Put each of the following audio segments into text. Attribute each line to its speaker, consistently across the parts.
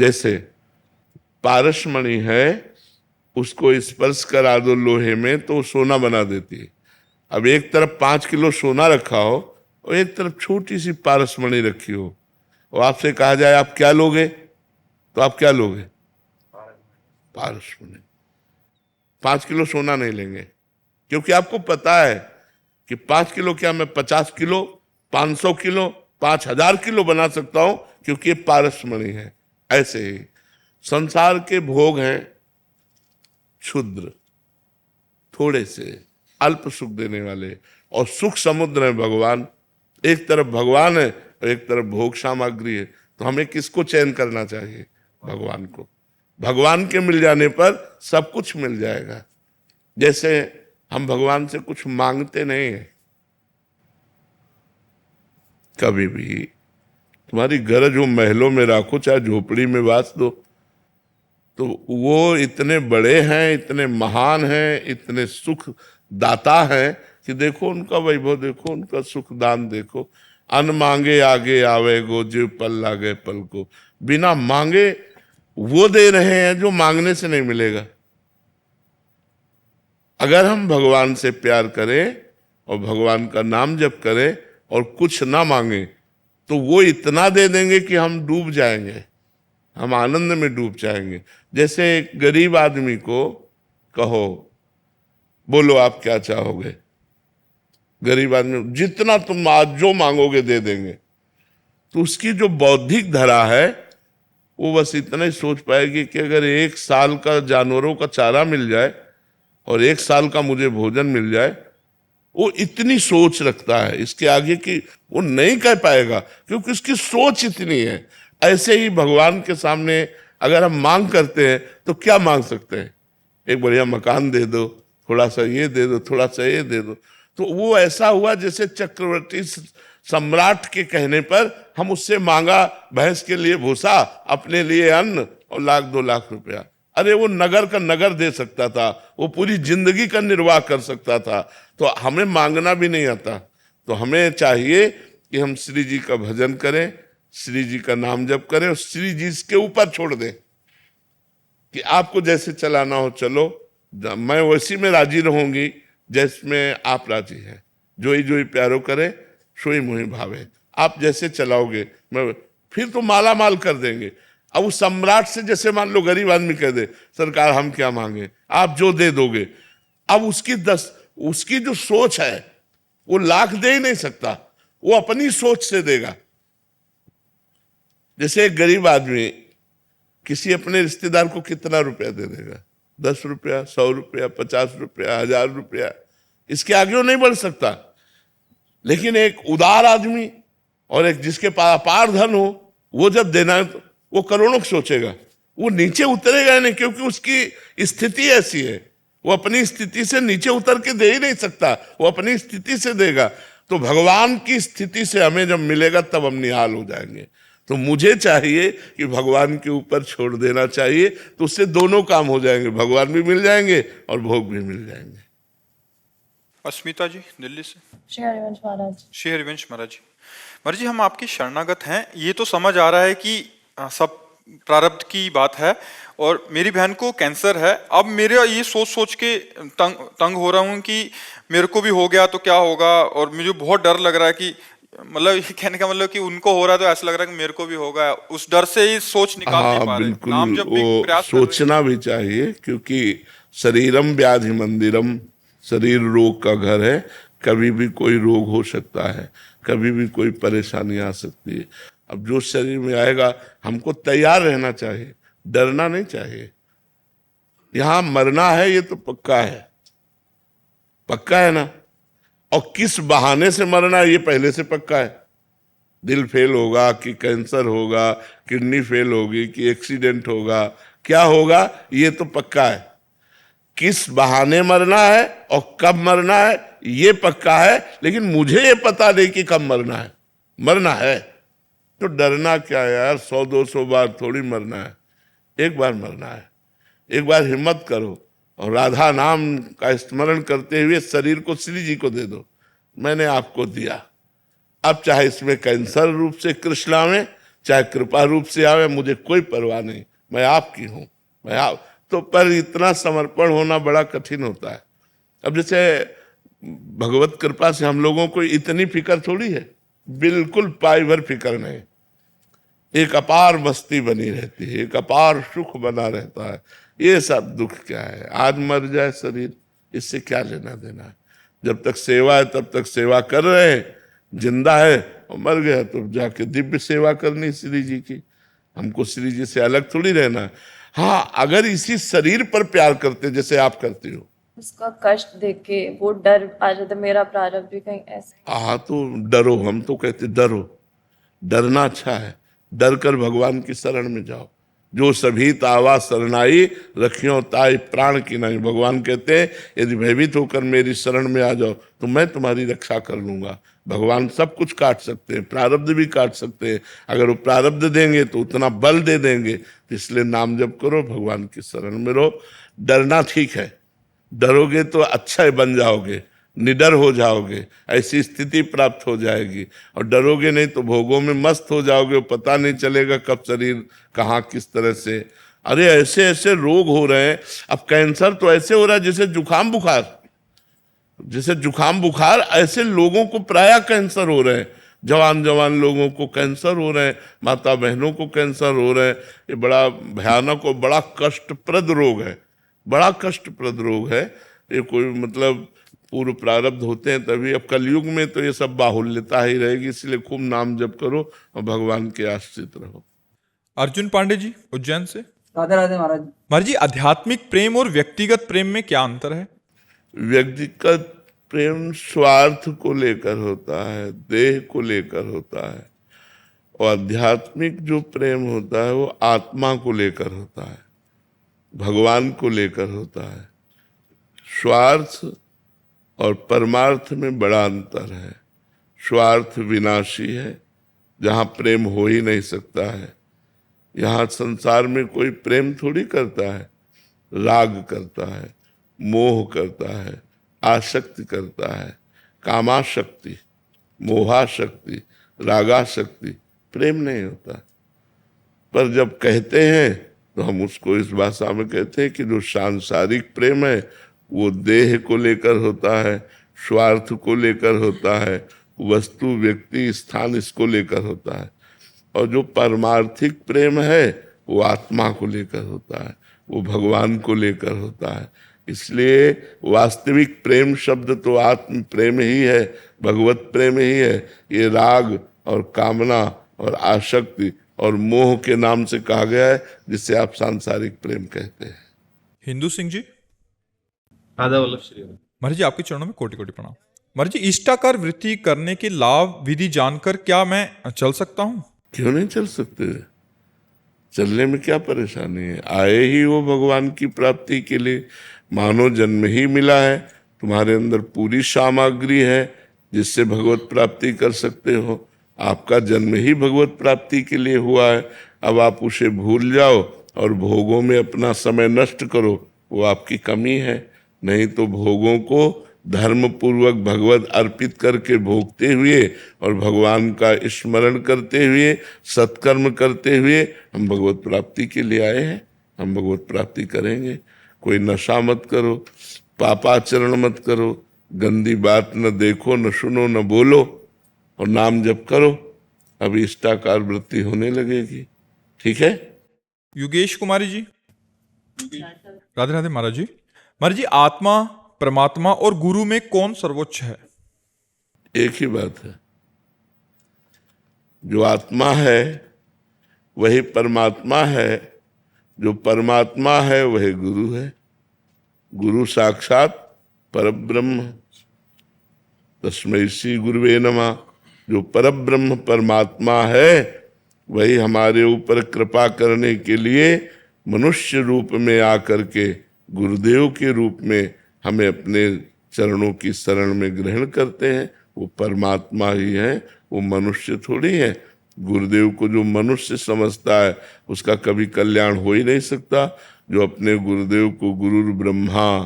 Speaker 1: जैसे पारसमणि है, उसको स्पर्श करा दो लोहे में तो सोना बना देती है। अब एक तरफ 5 किलो सोना रखा हो और एक तरफ छोटी सी पारसमणि रखी हो, और आपसे कहा जाए आप क्या लोगे, तो आप क्या लोगे? पारसमणि। 5 किलो सोना नहीं लेंगे, क्योंकि आपको पता है कि 5 किलो क्या, मैं 50 किलो, 500 किलो, 5000 किलो बना सकता हूं, क्योंकि ये पारसमणि है। ऐसे ही संसार के भोग हैं क्षुद्र, थोड़े से अल्प सुख देने वाले, और सुख समुद्र है भगवान। एक तरफ भगवान है और एक तरफ भोग सामग्री है, तो हमें किसको चयन करना चाहिए? भगवान को। भगवान के मिल जाने पर सब कुछ मिल जाएगा। जैसे हम भगवान से कुछ मांगते नहीं है, कभी भी तुम्हारी गरज हो महलों में राखो, चाहे झोपड़ी में वास दो, तो वो इतने बड़े हैं, इतने महान हैं, इतने सुख दाता हैं कि देखो उनका वैभव, देखो उनका सुख दान देखो। अन मांगे आगे आवे गो, जीव पल लागे पल को। बिना मांगे वो दे रहे हैं जो मांगने से नहीं मिलेगा। अगर हम भगवान से प्यार करें और भगवान का नाम जप करें और कुछ ना मांगे, तो वो इतना दे देंगे कि हम डूब जाएंगे, हम आनंद में डूब जाएंगे। जैसे एक गरीब आदमी को कहो, बोलो आप क्या चाहोगे, गरीब आदमी जितना तुम आज जो मांगोगे दे देंगे, तो उसकी जो बौद्धिक धरा है वो बस इतना ही सोच पाएगी कि अगर 1 साल का जानवरों का चारा मिल जाए और 1 साल का मुझे भोजन मिल जाए, वो इतनी सोच रखता है। इसके आगे की वो नहीं कह पाएगा, क्योंकि उसकी सोच इतनी है। ऐसे ही भगवान के सामने अगर हम मांग करते हैं तो क्या मांग सकते हैं? एक बढ़िया मकान दे दो, थोड़ा सा ये दे दो, थोड़ा सा ये दे दो। तो वो ऐसा हुआ जैसे चक्रवर्ती सम्राट के कहने पर हम उससे मांगा भैंस के लिए भूसा, अपने लिए अन्न और 1-2 लाख रुपया। अरे वो नगर का नगर दे सकता था, वो पूरी जिंदगी का निर्वाह कर सकता था। तो हमें मांगना भी नहीं आता। तो हमें चाहिए कि हम श्री जी का भजन करें, श्री जी का नाम जप करें और श्री जी के ऊपर छोड़ दें कि आपको जैसे चलाना हो चलो, मैं वैसी में राजी रहूंगी जिसमें आप राजी हैं। जोई जोई प्यारो करे सोई मोहि भावे। आप जैसे चलाओगे मैं फिर तो माला माल कर देंगे। अब उस सम्राट से जैसे मान लो गरीब आदमी कह दे सरकार हम क्या मांगे, आप जो दे दोगे। अब उसकी जो सोच है वो लाख दे ही नहीं सकता, वो अपनी सोच से देगा। जैसे एक गरीब आदमी किसी अपने रिश्तेदार को कितना रुपया दे देगा? 10 रुपया, 100 रुपया, 50 रुपया, 1000 रुपया, इसके आगे वो नहीं बढ़ सकता। लेकिन एक उदार आदमी और एक जिसके पास अपार धन हो, वो जब देना है तो वो करोड़ों को सोचेगा, वो नीचे उतरेगा नहीं, क्योंकि उसकी स्थिति ऐसी है। वो अपनी स्थिति से नीचे उतर के दे ही नहीं सकता, वो अपनी स्थिति से देगा। तो भगवान की स्थिति से हमें जब मिलेगा तब हम निहाल हो जाएंगे। तो मुझे चाहिए कि भगवान के ऊपर छोड़ देना चाहिए, तो उससे दोनों काम हो जाएंगे, भगवान भी मिल जाएंगे और भोग भी मिल जाएंगे।
Speaker 2: अस्मिता जी दिल्ली से।
Speaker 3: श्री हरिवंश महाराज।
Speaker 2: श्री हरिवंश महाराज जी, महाराज जी हम आपके शरणागत हैं। ये तो समझ आ रहा है कि सब प्रारब्ध की बात है, और मेरी बहन को कैंसर है। अब मेरे ये सोच के तंग हो रहा हूँ कि मेरे को भी हो गया तो क्या होगा, और मुझे बहुत डर लग रहा है कि मतलब ये कहने का मतलब कि उनको हो रहा है तो ऐसा लग रहा है कि मेरे को भी होगा। उस डर से ही सोच निकाल नहीं पा रहे।
Speaker 1: बिल्कुल,
Speaker 2: नाम जब भी
Speaker 1: वो
Speaker 2: प्रयास कर रहे हैं।
Speaker 1: सोचना भी चाहिए, क्योंकि शरीरम व्याधि मंदिरम, शरीर रोग का घर है। कभी भी कोई रोग हो सकता है, कभी भी कोई परेशानी आ सकती है। अब जो शरीर में आएगा हमको तैयार रहना चाहिए, डरना नहीं चाहिए। यहां मरना है ये तो पक्का है, पक्का है ना। और किस बहाने से मरना है ये पहले से पक्का है। दिल फेल होगा कि कैंसर होगा, किडनी फेल होगी कि एक्सीडेंट होगा, क्या होगा ये तो पक्का है। किस बहाने मरना है और कब मरना है ये पक्का है, लेकिन मुझे ये पता नहीं कि कब मरना है। मरना है तो डरना क्या है यार, 100-200 बार थोड़ी मरना है, एक बार मरना है। एक बार हिम्मत करो और राधा नाम का स्मरण करते हुए शरीर को श्री जी को दे दो। मैंने आपको दिया, अब चाहे इसमें कैंसर रूप से कृष्ण आवे, चाहे कृपा रूप से आवे, मुझे कोई परवाह नहीं, मैं आपकी हूं, मैं आप तो। पर इतना समर्पण होना बड़ा कठिन होता है। अब जैसे भगवत कृपा से हम लोगों को इतनी फिक्र थोड़ी है, बिल्कुल पाई भर फिक्र नहीं। एक अपार मस्ती बनी रहती है, एक अपार सुख बना रहता है। ये सब दुख क्या है? आज मर जाए शरीर, इससे क्या लेना देना है? जब तक सेवा है तब तक सेवा कर रहे हैं, जिंदा है और मर गया तो जाके दिव्य सेवा करनी श्री जी की। हमको श्री जी से अलग थोड़ी रहना है। हाँ, अगर इसी शरीर पर प्यार करते जैसे आप करती हो,
Speaker 3: उसका कष्ट देख के वो डर आ जाता, मेरा प्रारब्ध भी कहीं ऐसे।
Speaker 1: हाँ तो डरो, हम तो कहते डरो, डरना अच्छा है। डर कर भगवान की शरण में जाओ। जो सभी तावा शरणाई रखियो ताई प्राण की नहीं। भगवान कहते हैं यदि भयभीत होकर मेरी शरण में आ जाओ तो मैं तुम्हारी रक्षा कर लूंगा। भगवान सब कुछ काट सकते हैं, प्रारब्ध भी काट सकते हैं। अगर वो प्रारब्ध देंगे तो उतना बल दे देंगे। तो इसलिए नाम जप करो, भगवान की शरण में रहो। डरना ठीक है, डरोगे तो अच्छा बन जाओगे, निडर हो जाओगे, ऐसी स्थिति प्राप्त हो जाएगी। और डरोगे नहीं तो भोगों में मस्त हो जाओगे, पता नहीं चलेगा कब शरीर कहाँ किस तरह से। अरे ऐसे ऐसे रोग हो रहे हैं। अब कैंसर तो ऐसे हो रहा है जैसे जुकाम बुखार, जैसे जुकाम बुखार ऐसे लोगों को प्राय कैंसर हो रहे हैं। जवान जवान लोगों को कैंसर हो रहे हैं, माता बहनों को कैंसर हो रहे हैं। ये बड़ा भयानक और बड़ा कष्टप्रद रोग है, बड़ा कष्टप्रद रोग है। ये कोई मतलब पूर्व प्रारब्ध होते हैं तभी। अब कलयुग में तो ये सब बाहुल्यता ही रहेगी। इसलिए खूब नाम जप करो और भगवान के आश्रित रहो।
Speaker 2: अर्जुन पांडे जी उज्जैन से।
Speaker 4: राधे राधे महाराज।
Speaker 2: महाराज जी, आध्यात्मिक प्रेम और व्यक्तिगत प्रेम में क्या अंतर है?
Speaker 1: व्यक्तिगत प्रेम स्वार्थ को लेकर होता है, देह को लेकर होता है। और आध्यात्मिक जो प्रेम होता है वो आत्मा को लेकर होता है, भगवान को लेकर होता है। स्वार्थ और परमार्थ में बड़ा अंतर है। स्वार्थ विनाशी है, जहाँ प्रेम हो ही नहीं सकता है। यहाँ संसार में कोई प्रेम थोड़ी करता है, राग करता है, मोह करता है, आसक्ति करता है। कामाशक्ति, मोहाशक्ति, रागाशक्ति, प्रेम नहीं होता। पर जब कहते हैं तो हम उसको इस भाषा में कहते हैं कि जो सांसारिक प्रेम है वो देह को लेकर होता है, स्वार्थ को लेकर होता है, वस्तु व्यक्ति स्थान इसको लेकर होता है। और जो परमार्थिक प्रेम है वो आत्मा को लेकर होता है, वो भगवान को लेकर होता है। इसलिए वास्तविक प्रेम शब्द तो आत्म प्रेम ही है, भगवत प्रेम ही है। ये राग और कामना और आसक्ति और मोह के नाम से कहा गया है, जिसे आप सांसारिक प्रेम कहते हैं।
Speaker 2: हिंदू सिंह जी।
Speaker 5: राधा वल्लभ श्री।
Speaker 2: महाराज जी, आपके चरणों में कोटि कोटि प्रणाम। महाराज जी, इष्टाकार वृत्ति करने के लाभ विधि जानकर क्या मैं चल सकता हूँ?
Speaker 1: क्यों नहीं चल सकते? चलने में क्या परेशानी है? आए ही वो भगवान की प्राप्ति के लिए, मानो जन्म ही मिला है। तुम्हारे अंदर पूरी सामग्री है जिससे भगवत प्राप्ति कर सकते हो। आपका जन्म ही भगवत प्राप्ति के लिए हुआ है। अब आप उसे भूल जाओ और भोगों में अपना समय नष्ट करो, वो आपकी कमी है। नहीं तो भोगों को धर्म पूर्वक भगवत अर्पित करके भोगते हुए और भगवान का स्मरण करते हुए, सत्कर्म करते हुए हम भगवत प्राप्ति के लिए आए हैं। हम भगवत प्राप्ति करेंगे। कोई नशा मत करो, पापाचरण मत करो, गंदी बात न देखो, न सुनो, न बोलो, और नाम जप करो। अभी इष्टाकार वृत्ति होने लगेगी। ठीक है।
Speaker 2: योगेश कुमारी जी। राधे राधे महाराज जी। महाराज जी, आत्मा, परमात्मा और गुरु में कौन सर्वोच्च है?
Speaker 1: एक ही बात है। जो आत्मा है वही परमात्मा है, जो परमात्मा है वही गुरु है। गुरु साक्षात परब्रह्म, तस्मै श्री गुरुवे नमः। जो परब्रह्म परमात्मा है वही हमारे ऊपर कृपा करने के लिए मनुष्य रूप में आकर के गुरुदेव के रूप में हमें अपने चरणों की शरण में ग्रहण करते हैं। वो परमात्मा ही है, वो मनुष्य थोड़ी है। गुरुदेव को जो मनुष्य समझता है उसका कभी कल्याण हो ही नहीं सकता। जो अपने गुरुदेव को गुरुर ब्रह्मा,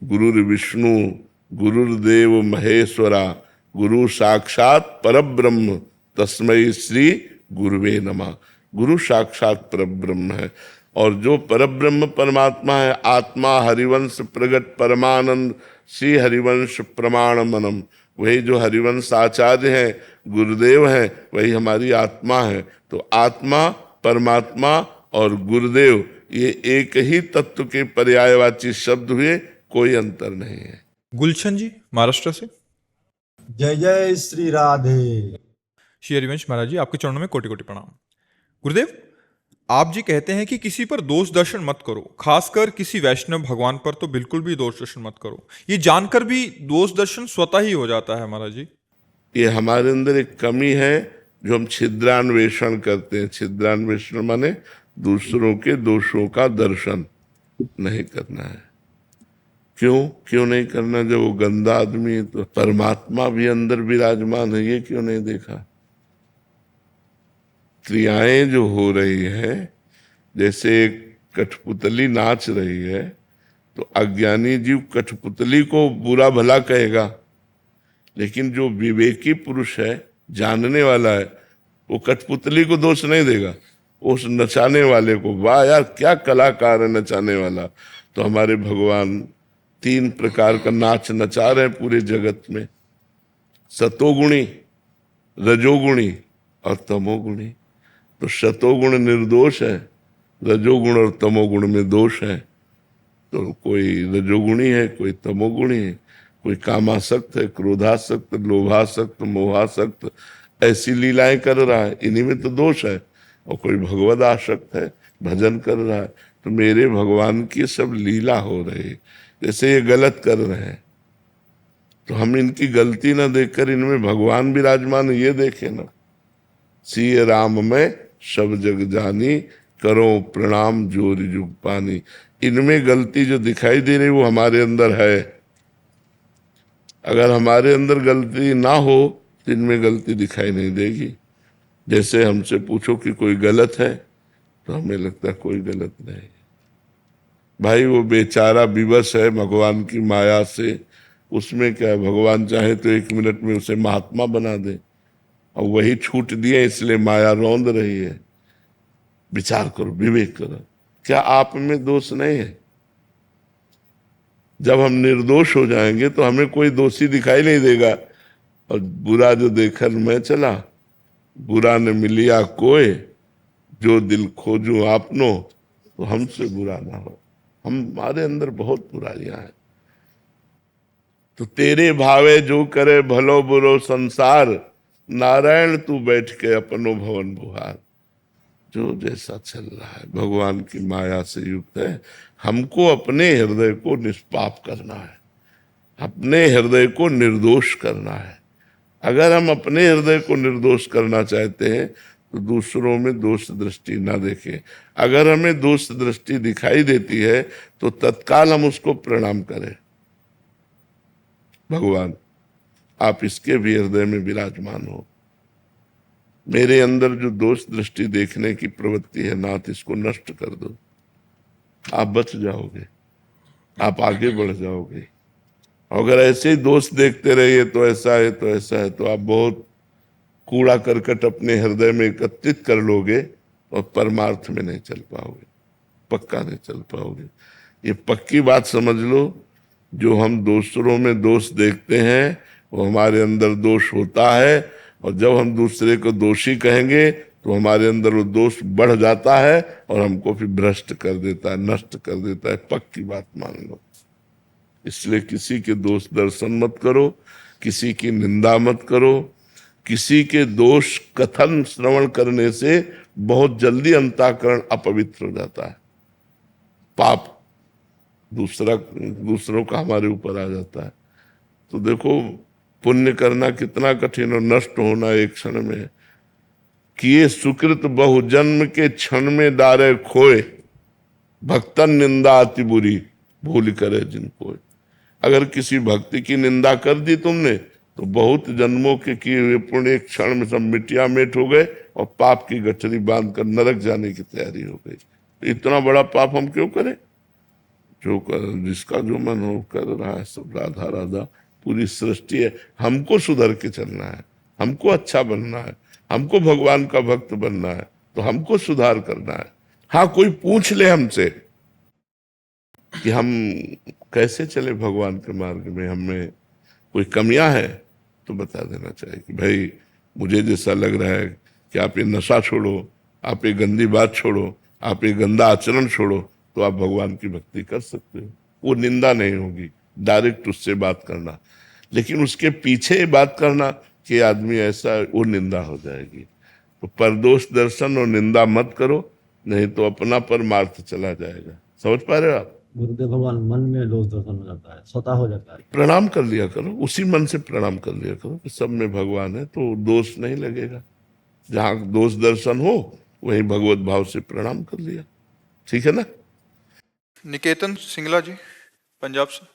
Speaker 1: गुरुर विष्णु, गुरुर्देव महेश्वरा, गुरु साक्षात परब्रह्म, तस्मै श्री गुरुवे नमः। गुरु साक्षात परब्रह्म है, और जो परब्रह्म परमात्मा है, आत्मा हरिवंश प्रगट परमानंद श्री हरिवंश प्रमाण मनम, वही जो हरिवंश आचार्य हैं, गुरुदेव हैं, वही हमारी आत्मा है। तो आत्मा, परमात्मा और गुरुदेव ये एक ही तत्व के पर्यायवाची शब्द हुए, कोई अंतर नहीं है।
Speaker 2: गुलशन जी महाराष्ट्र से।
Speaker 4: जय जय श्री राधे।
Speaker 2: श्री हरिवंश महाराज जी, आपके चरणों में कोटि कोटि प्रणाम। गुरुदेव, आप जी कहते हैं कि किसी पर दोष दर्शन मत करो, खासकर किसी वैष्णव भगवान पर तो बिल्कुल भी दोष दर्शन मत करो। ये जानकर भी दोष दर्शन स्वतः ही हो जाता है महाराज जी।
Speaker 1: ये हमारे अंदर एक कमी है जो हम छिद्रान्वेषण करते हैं। छिद्रान्वेषण माने दूसरों के दोषों का दर्शन नहीं करना है। क्यों नहीं करना? जब वो गंदा आदमी है तो परमात्मा भी अंदर विराजमान है, ये क्यों नहीं देखा? क्रियाएं जो हो रही है, जैसे एक कठपुतली नाच रही है, तो अज्ञानी जीव कठपुतली को बुरा भला कहेगा, लेकिन जो विवेकी पुरुष है, जानने वाला है, वो कठपुतली को दोष नहीं देगा, उस नचाने वाले को। वाह यार, क्या कलाकार है नचाने वाला। तो हमारे भगवान 3 प्रकार का नाच नचा रहे हैं पूरे जगत में, सतोगुणी, रजोगुणी और तमोगुणी। तो सतोगुण निर्दोष है, रजोगुण और तमोगुण में दोष है। तो कोई रजोगुणी है, कोई तमोगुणी है, कोई कामासक्त है, क्रोधासक्त, लोभासक्त, मोहासक्त, ऐसी लीलाएं कर रहा है, इन्हीं में तो दोष है। और कोई भगवद आसक्त है, भजन कर रहा है। तो मेरे भगवान की सब लीला हो रही है, जैसे ये गलत कर रहे हैं तो हम इनकी गलती ना देखकर इनमें भगवान विराजमान है, ये देखे ना। सिय राम में सब जग जानी, करो प्रणाम जोरी जुग पानी। इनमें गलती जो दिखाई दे रही वो हमारे अंदर है। अगर हमारे अंदर गलती ना हो तो इनमें गलती दिखाई नहीं देगी। जैसे हमसे पूछो कि कोई गलत है, तो हमें लगता है कोई गलत नहीं। भाई वो बेचारा विवश है भगवान की माया से, उसमें क्या है? भगवान चाहे तो 1 मिनट में उसे महात्मा बना दे, और वही छूट दिए इसलिए माया रौंद रही है। विचार करो, विवेक करो, क्या आप में दोष नहीं है? जब हम निर्दोष हो जाएंगे तो हमें कोई दोषी दिखाई नहीं देगा। और बुरा जो देखकर मैं चला, बुरा न मिलिया कोई, जो दिल खोजूं आपनो, तो हमसे बुरा ना हो। हमारे अंदर बहुत बुराइयां हैं। तो तेरे भावे जो करे भलो बुरो संसार, नारायण तू बैठ के अपनो भवन बुहार। जो जैसा चल रहा है भगवान की माया से युक्त है। हमको अपने हृदय को निष्पाप करना है, अपने हृदय को निर्दोष करना है। अगर हम अपने हृदय को निर्दोष करना चाहते हैं तो दूसरों में दोष दृष्टि ना देखें। अगर हमें दोष दृष्टि दिखाई देती है तो तत्काल हम उसको प्रणाम करें। भगवान आप इसके भी हृदय में विराजमान हो। मेरे अंदर जो दोष दृष्टि देखने की प्रवृत्ति है, नाथ इसको नष्ट कर दो। आप बच जाओगे, आप आगे बढ़ जाओगे। अगर ऐसे ही दोष देखते रहिए तो ऐसा है तो ऐसा है, तो आप बहुत कूड़ा करकट अपने हृदय में एकत्रित कर लोगे और परमार्थ में नहीं चल पाओगे, पक्का नहीं चल पाओगे। ये पक्की बात समझ लो। जो हम दूसरों में दोष देखते हैं वो हमारे अंदर दोष होता है, और जब हम दूसरे को दोषी कहेंगे तो हमारे अंदर वो दोष बढ़ जाता है और हमको फिर भ्रष्ट कर देता है, नष्ट कर देता है। पक्की बात मान लो। इसलिए किसी के दोष दर्शन मत करो, किसी की निंदा मत करो। किसी के दोष कथन श्रवण करने से बहुत जल्दी अंतःकरण अपवित्र हो जाता है, पाप दूसरों का हमारे ऊपर आ जाता है। तो देखो पुण्य करना कितना कठिन और नष्ट होना एक क्षण में है। किए सुकृत बहु जन्म के क्षण में डारे खोए, भक्तन निंदा अति बुरी भूल करे जिनको। अगर किसी भक्ति की निंदा कर दी तुमने तो बहुत जन्मों के किए हुए पुण्य एक क्षण में सब मिटिया मेट हो गए और पाप की गठरी बांधकर नरक जाने की तैयारी हो गई। तो इतना बड़ा पाप हम क्यों करें? जो जिसका जो मन हो कर रहा है, सब राधा राधा पूरी सृष्टि है। हमको सुधर के चलना है, हमको अच्छा बनना है, हमको भगवान का भक्त बनना है तो हमको सुधार करना है। हाँ, कोई पूछ ले हमसे कि हम कैसे चले भगवान के मार्ग में, हमें कोई कमियां है तो बता देना चाहिए कि भाई मुझे जैसा लग रहा है कि आप ये नशा छोड़ो, आप ये गंदी बात छोड़ो, आप ये गंदा आचरण छोड़ो, तो आप भगवान की भक्ति कर सकते हो। वो निंदा नहीं होगी, डायरेक्ट उससे बात करना। लेकिन उसके पीछे बात करना कि आदमी ऐसा, वो निंदा हो जाएगी। तो परदोष दर्शन और निंदा मत करो, नहीं तो अपना परमार्थ चला जाएगा। समझ पा रहे हो आप?
Speaker 4: गुरुदेव भगवान मन में दोष दर्शन हो जाता है, स्वतः हो जाता है।
Speaker 1: प्रणाम कर लिया करो, उसी मन से प्रणाम कर लिया करो कि सब में भगवान है, तो दोष नहीं लगेगा। जहां दोष दर्शन हो वहीं भगवत भाव से प्रणाम कर लिया, ठीक है ना?
Speaker 2: निकेतन सिंगला जी, पंजाब से।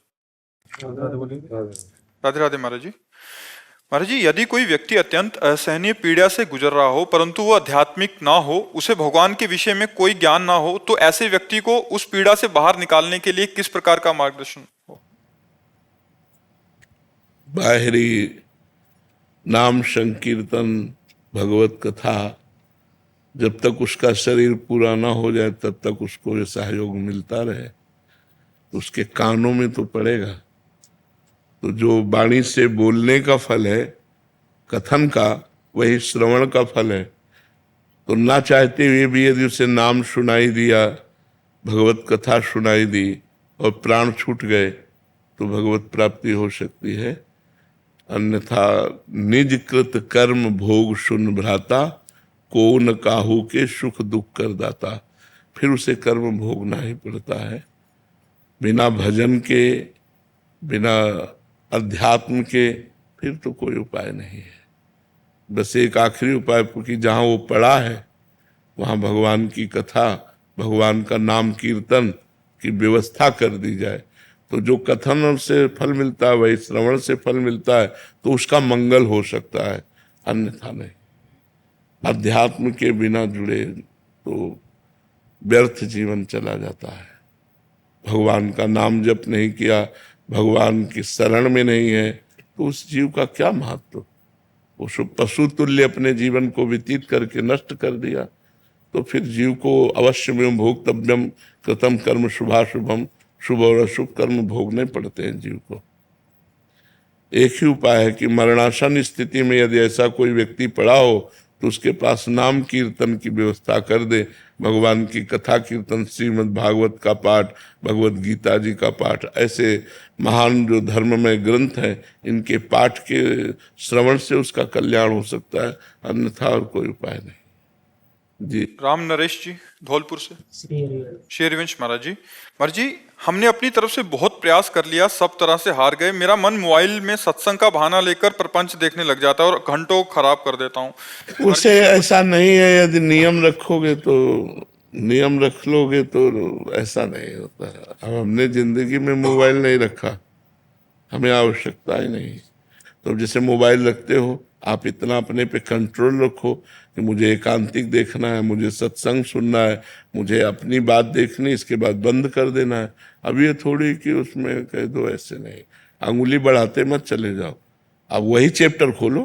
Speaker 2: राधे राधे महाराज जी। महाराज जी, यदि कोई व्यक्ति अत्यंत असहनीय पीड़ा से गुजर रहा हो परंतु वह आध्यात्मिक ना हो, उसे भगवान के विषय में कोई ज्ञान ना हो, तो ऐसे व्यक्ति को उस पीड़ा से बाहर निकालने के लिए किस प्रकार का मार्गदर्शन हो?
Speaker 1: बाहरी नाम संकीर्तन, भगवत कथा, जब तक उसका शरीर पूरा ना हो जाए तब तक उसको ये सहयोग मिलता रहे, तो उसके कानों में तो पड़ेगा। तो जो वाणी से बोलने का फल है, कथन का, वही श्रवण का फल है। तो ना चाहते हुए भी यदि उसे नाम सुनाई दिया, भगवत कथा सुनाई दी और प्राण छूट गए, तो भगवत प्राप्ति हो सकती है। अन्यथा निज कृत कर्म भोग सुन भ्राता, को न काहू के सुख दुख कर दाता। फिर उसे कर्म भोगना ही पड़ता है। बिना भजन के, बिना अध्यात्म के फिर तो कोई उपाय नहीं है। बस एक आखिरी उपाय, क्योंकि जहाँ वो पड़ा है वहाँ भगवान की कथा, भगवान का नाम कीर्तन की व्यवस्था कर दी जाए, तो जो कथन से फल मिलता है वही श्रवण से फल मिलता है, तो उसका मंगल हो सकता है, अन्यथा नहीं। अध्यात्म के बिना जुड़े तो व्यर्थ जीवन चला जाता है। भगवान का नाम जप नहीं किया, भगवान की शरण में नहीं है, तो उस जीव का क्या महत्व? वो पशु तुल्य अपने जीवन को व्यतीत करके नष्ट कर दिया, तो फिर जीव को अवश्यमेव भोक्तव्यम कृतम कर्म शुभाशुभम, शुभ और अशुभ कर्म भोगने पड़ते हैं जीव को। एक ही उपाय है कि मरणासन स्थिति में यदि ऐसा कोई व्यक्ति पड़ा हो तो उसके पास नाम कीर्तन की व्यवस्था कर दे, भगवान की कथा कीर्तन, श्रीमद् भागवत का पाठ, भगवत गीता जी का पाठ, ऐसे महान जो धर्म में ग्रंथ हैं, इनके पाठ के श्रवण से उसका कल्याण हो सकता है, अन्यथा और कोई उपाय नहीं। जी
Speaker 2: राम नरेश जी, धौलपुर से। श्री हरिवंश महाराज जी। महाराज जी, हमने अपनी तरफ से बहुत प्रयास कर लिया, सब तरह से हार गए। मेरा मन मोबाइल में सत्संग का बहाना लेकर प्रपंच देखने लग जाता है और घंटों खराब कर देता हूँ।
Speaker 1: उसे ऐसा नहीं है, यदि नियम रखोगे तो, नियम रख लोगे तो ऐसा नहीं होता है। अब हमने जिंदगी में मोबाइल नहीं रखा, हमें आवश्यकता ही नहीं। तो जैसे मोबाइल रखते हो, आप इतना अपने पे कंट्रोल रखो कि मुझे एकांतिक देखना है, मुझे सत्संग सुनना है, मुझे अपनी बात देखनी, इसके बाद बंद कर देना है। अब ये थोड़ी कि उसमें कह दो, ऐसे नहीं, अंगुली बढ़ाते मत चले जाओ। अब वही चैप्टर खोलो,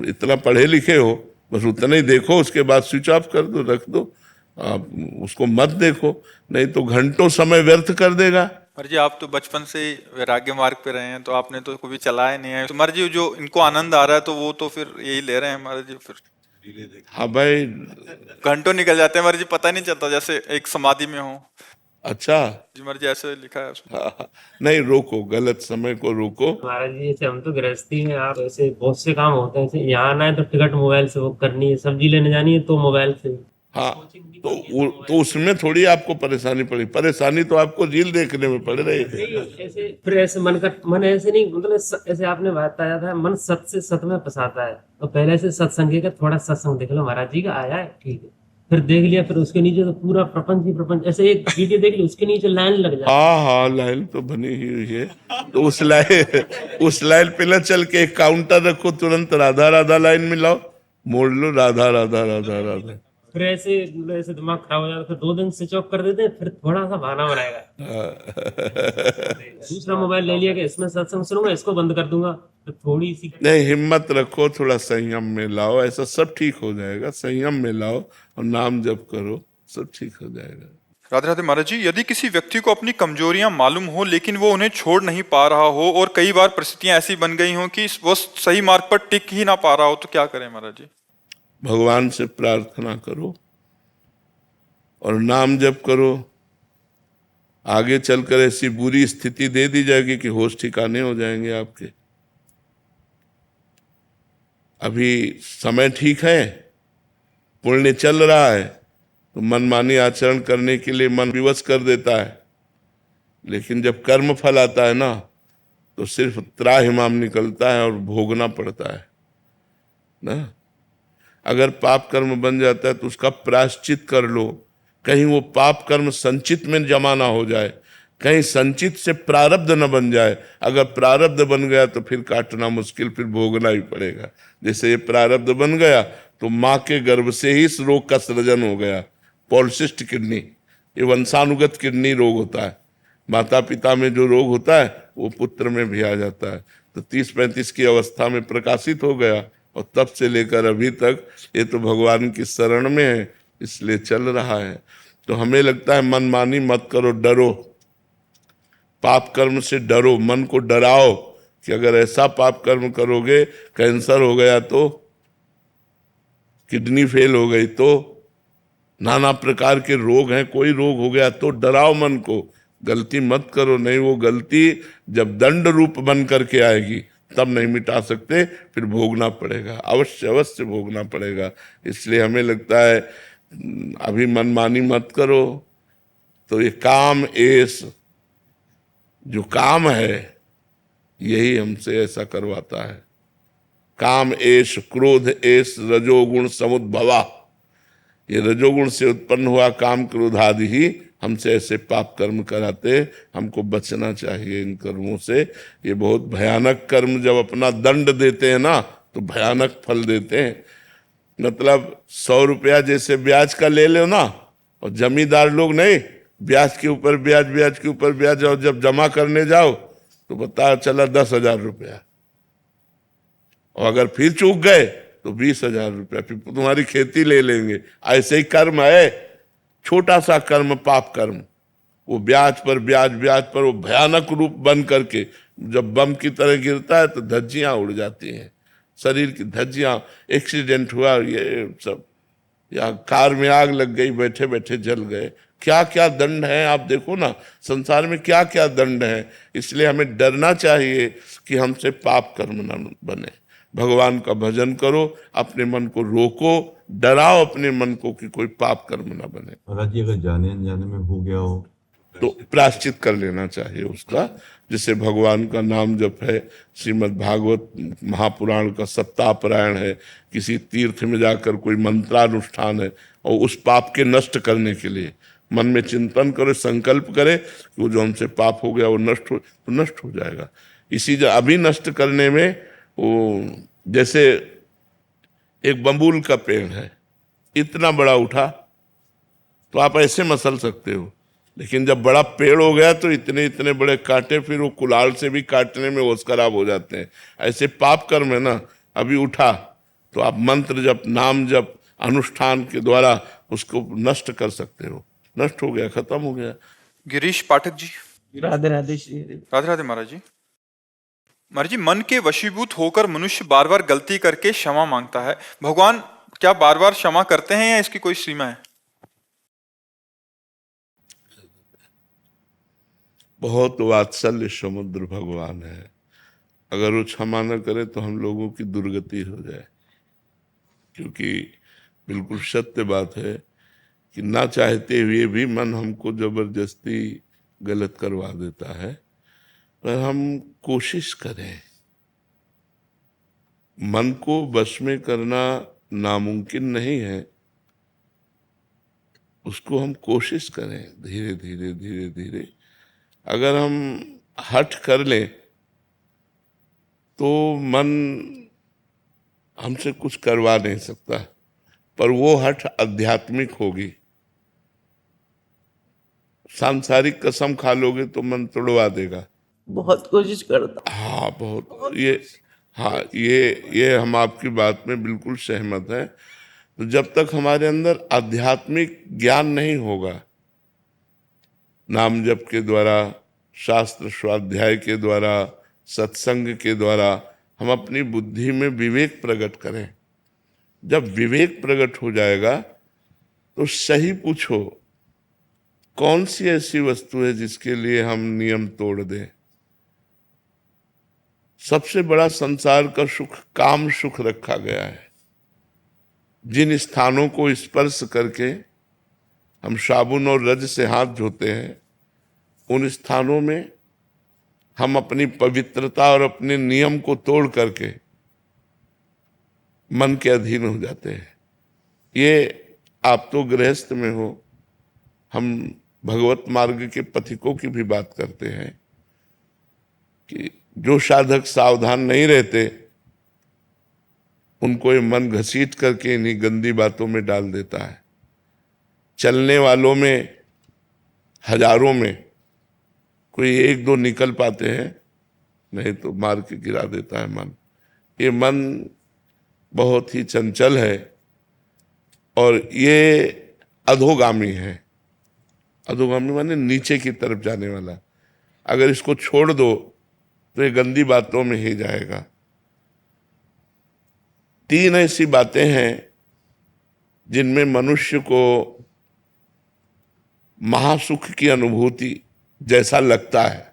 Speaker 1: इतना पढ़े लिखे हो बस उतना ही देखो, उसके बाद स्विच ऑफ कर दो, रख दो, आप उसको मत देखो, नहीं तो घंटों समय व्यर्थ कर देगा।
Speaker 2: महाराज जी, आप तो बचपन से ही वैराग्य मार्ग पे रहे हैं, तो आपने तो कभी चलाया नहीं है। तो महाराज जी, जो इनको आनंद आ रहा है तो वो तो फिर यही ले रहे हैं महाराज जी। फिर
Speaker 1: हाँ भाई,
Speaker 2: घंटों निकल जाते हैं महाराज जी, पता नहीं चलता, जैसे एक समाधि में हो।
Speaker 1: अच्छा
Speaker 2: जी महाराज जी, ऐसे लिखा है उसमें।
Speaker 1: हाँ, नहीं रोको, गलत समय को रोको।
Speaker 6: महाराज जी, जैसे हम तो गृहस्थी हैं, आप ऐसे बहुत से काम होते हैं, जैसे यहाँ आना है तो टिकट मोबाइल से बुक करनी है, सब्जी लेने जानी है तो मोबाइल से।
Speaker 1: हाँ, तो उसमें थोड़ी आपको परेशानी पड़ी, परेशानी तो आपको रील देखने में पड़ रही है।
Speaker 6: ऐसे फिर ऐसे मन ऐसे नहीं, मतलब ऐसे आपने बताया था, मन सत से सत में फंसाता है। तो पहले से सत्संग का थोड़ा सत्संग देख लो, महाराज जी का आया है, ठीक है, फिर देख लिया, फिर उसके नीचे तो पूरा प्रपंच ही प्रपंच, ऐसे एक वीडियो देख ली, उसके नीचे लाइन लग जाती है।
Speaker 1: हाँ, लाइन तो बनी ही हुई है, तो उस लाइन पे न चल के एक काउंटर रखो, तुरंत राधा राधा लाइन में लाओ, मोड़ लो, राधा राधा राधा राधा।
Speaker 6: फिर ऐसे मतलब ऐसे दिमाग खराब हो जाता है, फिर 2 दिन स्विच ऑफ कर देते हैं, फिर थोड़ा सा बहाना बनाएगा, दूसरा मोबाइल ले लिया कि इसमें सत्संग सुनूंगा, इसको बंद कर दूंगा, तो थोड़ी सी
Speaker 1: नहीं, हिम्मत रखो, थोड़ा संयम में लाओ, ऐसा सब ठीक हो जाएगा। संयम में लाओ और नाम जप करो, सब ठीक हो जाएगा।
Speaker 2: राधे राधे महाराज जी, यदि किसी व्यक्ति को अपनी कमजोरियां मालूम हो लेकिन वो उन्हें छोड़ नहीं पा रहा हो और कई बार परिस्थितियां ऐसी बन गई हो कि वो सही मार्ग पर टिक ही ना पा रहा हो, तो क्या करें महाराज जी?
Speaker 1: भगवान से प्रार्थना करो और नाम जप करो। आगे चलकर ऐसी बुरी स्थिति दे दी जाएगी कि होश ठिकाने हो जाएंगे आपके। अभी समय ठीक है, पुण्य चल रहा है, तो मनमानी आचरण करने के लिए मन विवश कर देता है, लेकिन जब कर्म फल आता है ना, तो सिर्फ त्राहिमाम निकलता है और भोगना पड़ता है ना। अगर पाप कर्म बन जाता है तो उसका प्रायश्चित कर लो, कहीं वो पाप कर्म संचित में जमा ना हो जाए, कहीं संचित से प्रारब्ध न बन जाए। अगर प्रारब्ध बन गया तो फिर काटना मुश्किल, फिर भोगना ही पड़ेगा। जैसे ये प्रारब्ध बन गया तो माँ के गर्भ से ही इस रोग का सृजन हो गया, पॉलिसिस्ट किडनी, ये वंशानुगत किडनी रोग होता है। माता पिता में जो रोग होता है वो पुत्र में भी आ जाता है। तो 30-35 की अवस्था में प्रकाशित हो गया और तब से लेकर अभी तक ये तो भगवान की शरण में है, इसलिए चल रहा है। तो हमें लगता है मनमानी मत करो, डरो, पाप कर्म से डरो, मन को डराओ कि अगर ऐसा पाप कर्म करोगे, कैंसर हो गया तो, किडनी फेल हो गई तो, नाना प्रकार के रोग हैं, कोई रोग हो गया तो डराओ मन को। गलती मत करो, नहीं वो गलती जब दंड रूप बन करके आएगी तब नहीं मिटा सकते, फिर भोगना पड़ेगा, अवश्य अवश्य भोगना पड़ेगा। इसलिए हमें लगता है अभी मनमानी मत करो। तो ये काम एस जो काम है यही हमसे ऐसा करवाता है। काम एश, क्रोध एश, रजोगुण समुद्भवा, ये रजोगुण से उत्पन्न हुआ काम क्रोध आदि ही हमसे ऐसे पाप कर्म कराते। हमको बचना चाहिए इन कर्मों से। ये बहुत भयानक कर्म जब अपना दंड देते हैं ना तो भयानक फल देते हैं। मतलब 100 रुपया जैसे ब्याज का ले लो ना, और जमींदार लोग नहीं, ब्याज के ऊपर ब्याज, ब्याज के ऊपर ब्याज, और जब जमा करने जाओ तो पता चला 10,000 रुपया, और अगर फिर चूक गए तो 20,000 रुपया, फिर तुम्हारी खेती ले लेंगे। ऐसे ही कर्म है, छोटा सा कर्म पाप कर्म, वो ब्याज पर ब्याज, ब्याज पर वो भयानक रूप बन करके जब बम की तरह गिरता है तो धज्जियां उड़ जाती हैं, शरीर की धज्जियां। एक्सीडेंट हुआ ये सब, या कार में आग लग गई, बैठे बैठे जल गए, क्या क्या दंड है आप देखो ना, संसार में क्या क्या दंड है। इसलिए हमें डरना चाहिए कि हमसे पाप कर्म न बने। भगवान का भजन करो, अपने मन को रोको, डराओ अपने मन को कि कोई पाप कर्म न बने।
Speaker 7: महाराज जी, अगर जाने अनजाने में हो गया हो
Speaker 1: तो प्रायश्चित कर लेना चाहिए उसका। जैसे भगवान का नाम जप है, श्रीमद् भागवत महापुराण का सप्ताहपारायण है, किसी तीर्थ में जाकर कोई मंत्रानुष्ठान है, और उस पाप के नष्ट करने के लिए मन में चिंतन करे, संकल्प करे कि वो जो हमसे पाप हो गया वो नष्ट हो, तो नष्ट हो जाएगा। इसी अभी नष्ट करने में वो, जैसे एक बबूल का पेड़ है, इतना बड़ा उठा तो आप ऐसे मसल सकते हो, लेकिन जब बड़ा पेड़ हो गया तो इतने इतने बड़े कांटे, फिर वो कुल्हाड़ से भी काटने में होश खराब हो जाते हैं। ऐसे पाप कर्म है ना, अभी उठा तो आप मंत्र जप, नाम जप, अनुष्ठान के द्वारा उसको नष्ट कर सकते हो। नष्ट हो गया, खत्म हो गया।
Speaker 2: गिरीश पाठक जी,
Speaker 8: राधे राधे श्री
Speaker 2: राधे राधे महाराज जी। महाराज जी, मन के वशीभूत होकर मनुष्य बार बार गलती करके क्षमा मांगता है, भगवान क्या बार बार क्षमा करते हैं या इसकी कोई सीमा है?
Speaker 1: बहुत वात्सल्य समुद्र भगवान है, अगर वो क्षमा न करे तो हम लोगों की दुर्गति हो जाए। क्योंकि बिल्कुल सत्य बात है कि ना चाहते हुए भी मन हमको जबरदस्ती गलत करवा देता है, पर हम कोशिश करें। मन को वश में करना नामुमकिन नहीं है, उसको हम कोशिश करें, धीरे धीरे धीरे धीरे। अगर हम हठ कर लें तो मन हमसे कुछ करवा नहीं सकता, पर वो हठ आध्यात्मिक होगी। सांसारिक कसम खा लोगे तो मन तोड़वा देगा।
Speaker 8: बहुत कोशिश करता
Speaker 1: हाँ बहुत, ये हम आपकी बात में बिल्कुल सहमत हैं। तो जब तक हमारे अंदर आध्यात्मिक ज्ञान नहीं होगा, नाम जप के द्वारा, शास्त्र स्वाध्याय के द्वारा, सत्संग के द्वारा हम अपनी बुद्धि में विवेक प्रकट करें। जब विवेक प्रकट हो जाएगा तो सही पूछो, कौन सी ऐसी वस्तु है जिसके लिए हम नियम तोड़ दें। सबसे बड़ा संसार का सुख काम सुख रखा गया है। जिन स्थानों को स्पर्श करके हम साबुन और रज से हाथ धोते हैं, उन स्थानों में हम अपनी पवित्रता और अपने नियम को तोड़ करके मन के अधीन हो जाते हैं। ये आप तो गृहस्थ में हो, हम भगवत मार्ग के पथिकों की भी बात करते हैं कि जो साधक सावधान नहीं रहते, उनको ये मन घसीट करके इन्हीं गंदी बातों में डाल देता है। चलने वालों में हजारों में कोई एक दो निकल पाते हैं, नहीं तो मार के गिरा देता है मन। ये मन बहुत ही चंचल है और ये अधोगामी है। अधोगामी माने नीचे की तरफ जाने वाला। अगर इसको छोड़ दो तो ये गंदी बातों में ही जाएगा। 3 ऐसी बातें हैं जिनमें मनुष्य को महासुख की अनुभूति जैसा लगता है।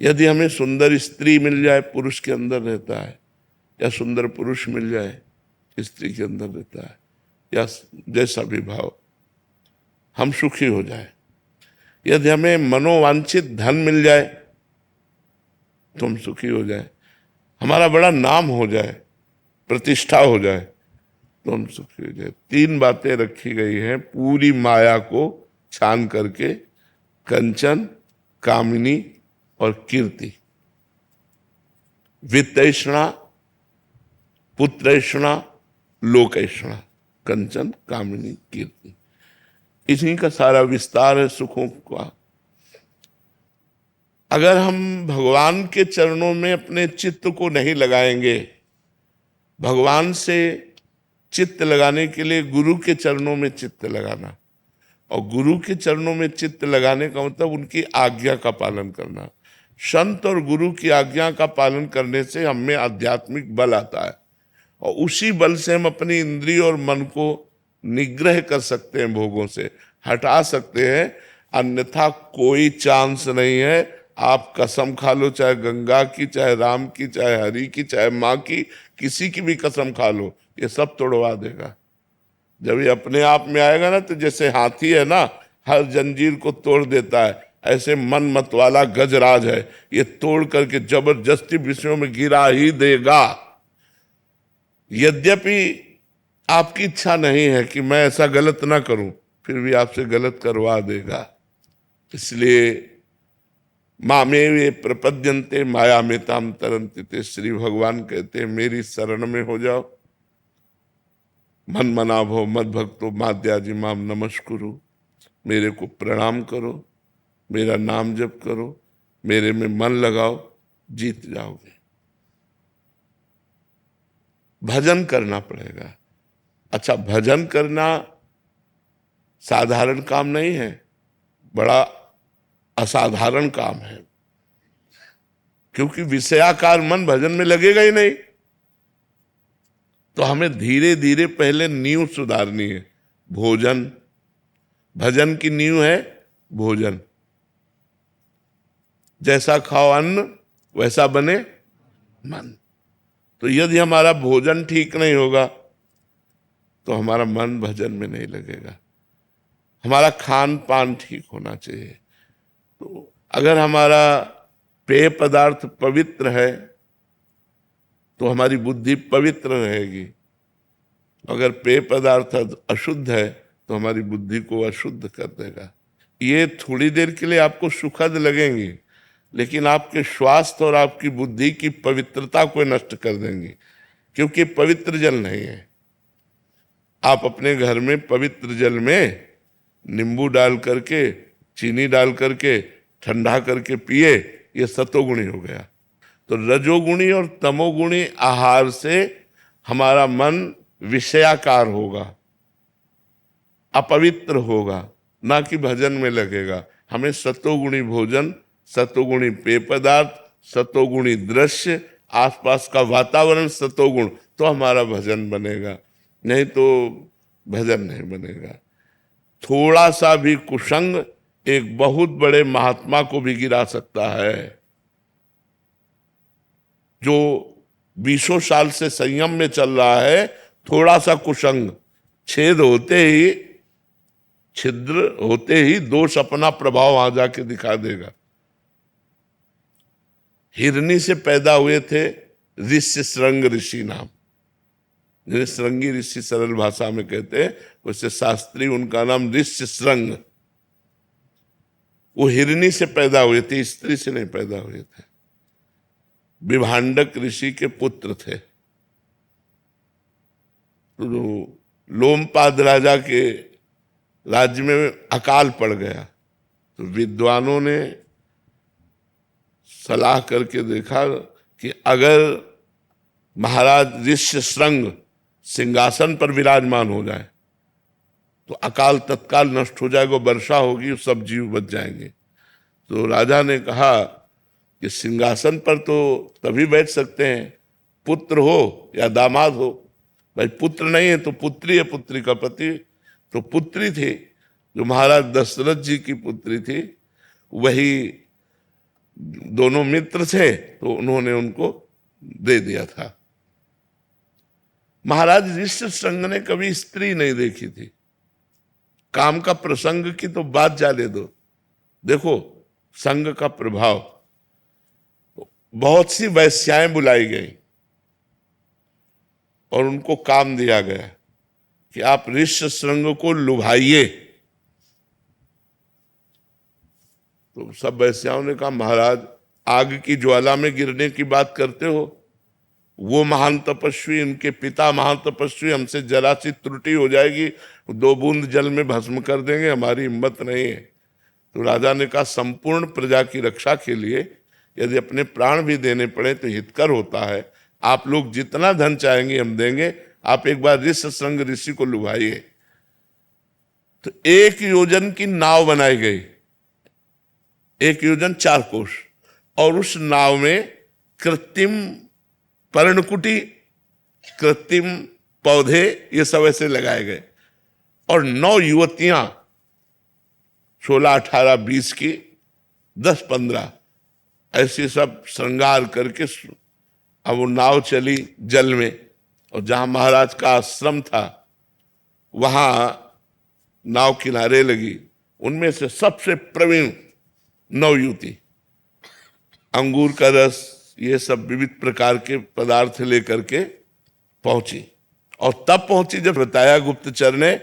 Speaker 1: यदि हमें सुंदर स्त्री मिल जाए, पुरुष के अंदर रहता है, या सुंदर पुरुष मिल जाए, स्त्री के अंदर रहता है, या जैसा भी भाव, हम सुखी हो जाए। यदि हमें मनोवांछित धन मिल जाए तो हम सुखी हो जाए। हमारा बड़ा नाम हो जाए, प्रतिष्ठा हो जाए तो हम सुखी हो जाए। 3 बातें रखी गई हैं पूरी माया को छान करके, कंचन, कामिनी और कीर्ति। वित्तैषणा, पुत्रैषणा, लोकैषणा, कंचन, कामिनी, कीर्ति। इसी का सारा विस्तार है सुखों का। अगर हम भगवान के चरणों में अपने चित्त को नहीं लगाएंगे, भगवान से चित्त लगाने के लिए गुरु के चरणों में चित्त लगाना, और गुरु के चरणों में चित्त लगाने का मतलब उनकी आज्ञा का पालन करना। संत और गुरु की आज्ञा का पालन करने से हम में आध्यात्मिक बल आता है, और उसी बल से हम अपनी इंद्रिय और मन को निग्रह कर सकते हैं, भोगों से हटा सकते हैं। अन्यथा कोई चांस नहीं है। आप कसम खा लो, चाहे गंगा की, चाहे राम की, चाहे हरि की, चाहे माँ की, किसी की भी कसम खा लो, ये सब तोड़वा देगा। जब ये अपने आप में आएगा ना, तो जैसे हाथी है ना, हर जंजीर को तोड़ देता है, ऐसे मन मत वाला गजराज है, ये तोड़ करके जबरदस्ती विषयों में गिरा ही देगा। यद्यपि आपकी इच्छा नहीं है कि मैं ऐसा गलत ना करूं, फिर भी आपसे गलत करवा देगा। इसलिए मामेव ये प्रपद्यन्ते माया में ताम तरन्ति ते, श्री भगवान कहते हैं मेरी शरण में हो जाओ। मन मना भो मद भक्तो माद्याजी माम नमस्कुरु, मेरे को प्रणाम करो, मेरा नाम जप करो, मेरे में मन लगाओ, जीत जाओगे। भजन करना पड़ेगा। अच्छा, भजन करना साधारण काम नहीं है, बड़ा असाधारण काम है, क्योंकि विषयाकार मन भजन में लगेगा ही नहीं। तो हमें धीरे धीरे पहले नींव सुधारनी है। भोजन, भजन की नींव है भोजन। जैसा खाओ अन्न वैसा बने मन। तो यदि हमारा भोजन ठीक नहीं होगा तो हमारा मन भजन में नहीं लगेगा। हमारा खान पान ठीक होना चाहिए। तो अगर हमारा पेय पदार्थ पवित्र है तो हमारी बुद्धि पवित्र रहेगी। अगर पेय पदार्थ अशुद्ध है तो हमारी बुद्धि को अशुद्ध कर देगा। ये थोड़ी देर के लिए आपको सुखद लगेंगी, लेकिन आपके स्वास्थ्य और आपकी बुद्धि की पवित्रता को नष्ट कर देंगी, क्योंकि पवित्र जल नहीं है। आप अपने घर में पवित्र जल में नींबू डाल करके, चीनी डाल करके, ठंडा करके पिए, ये सतोगुणी हो गया। तो रजोगुणी और तमोगुणी आहार से हमारा मन विषयाकार होगा, अपवित्र होगा, ना कि भजन में लगेगा। हमें सतोगुणी भोजन, सतोगुणी पेय पदार्थ, सतोगुणी दृश्य, आसपास का वातावरण सतोगुण, तो हमारा भजन बनेगा, नहीं तो भजन नहीं बनेगा। थोड़ा सा भी कुसंग एक बहुत बड़े महात्मा को भी गिरा सकता है। जो 20 साल से संयम में चल रहा है, थोड़ा सा कुसंग, छेद होते ही, छिद्र होते ही दोष अपना प्रभाव वहां जाके दिखा देगा। हिरनी से पैदा हुए थे ऋष्य श्रृंग ऋषि नाम, जिन्हें श्रृंगी ऋषि सरल भाषा में कहते हैं, वैसे शास्त्री उनका नाम ऋष्य श्रृंग। वो हिरनी से पैदा हुए थे, स्त्री से नहीं पैदा हुए थे। विभांडक ऋषि के पुत्र थे। तो लोमपाद राजा के राज्य में अकाल पड़ गया, तो विद्वानों ने सलाह करके देखा कि अगर महाराज ऋष्य श्रृंग सिंहासन पर विराजमान हो जाए तो अकाल तत्काल नष्ट हो जाएगा, वर्षा होगी, सब जीव बच जाएंगे। तो राजा ने कहा कि सिंहासन पर तो तभी बैठ सकते हैं पुत्र हो या दामाद हो। भाई पुत्र नहीं है तो पुत्री है, पुत्री का पति। तो पुत्री थी, जो महाराज दशरथ जी की पुत्री थी, वही दोनों मित्र थे, तो उन्होंने उनको दे दिया था। महाराज ऋष्य श्रृंग ने कभी स्त्री नहीं देखी थी। काम का प्रसंग की तो बात जाने दो, देखो संग का प्रभाव। बहुत सी वैश्याएं बुलाई गई और उनको काम दिया गया कि आप ऋष्य श्रृंग को लुभाइए। तो सब वैश्याओं ने कहा, महाराज आग की ज्वाला में गिरने की बात करते हो, वो महान तपस्वी, उनके पिता महान तपस्वी, हमसे जरा सी त्रुटि हो जाएगी 2 बूंद जल में भस्म कर देंगे, हमारी हिम्मत नहीं है। तो राजा ने कहा, संपूर्ण प्रजा की रक्षा के लिए यदि अपने प्राण भी देने पड़े तो हितकर होता है। आप लोग जितना धन चाहेंगे हम देंगे, आप एक बार ऋष्य श्रृंग ऋषि को लुभाइए। तो 1 योजन की नाव बनाई गई, 1 योजन 4 कोस, और उस नाव में कृत्रिम पर्णकुटी, कृत्रिम पौधे, ये सब ऐसे लगाए गए। और 9 युवतियां 16, 18, 20 की, 10, 15 ऐसे सब श्रृंगार करके अब वो नाव चली जल में। और जहां महाराज का आश्रम था वहां नाव किनारे लगी। उनमें से सबसे प्रवीण 9 युवती अंगूर का रस, ये सब विविध प्रकार के पदार्थ लेकर के पहुंची। और तब पहुंची जब बताया गुप्तचर ने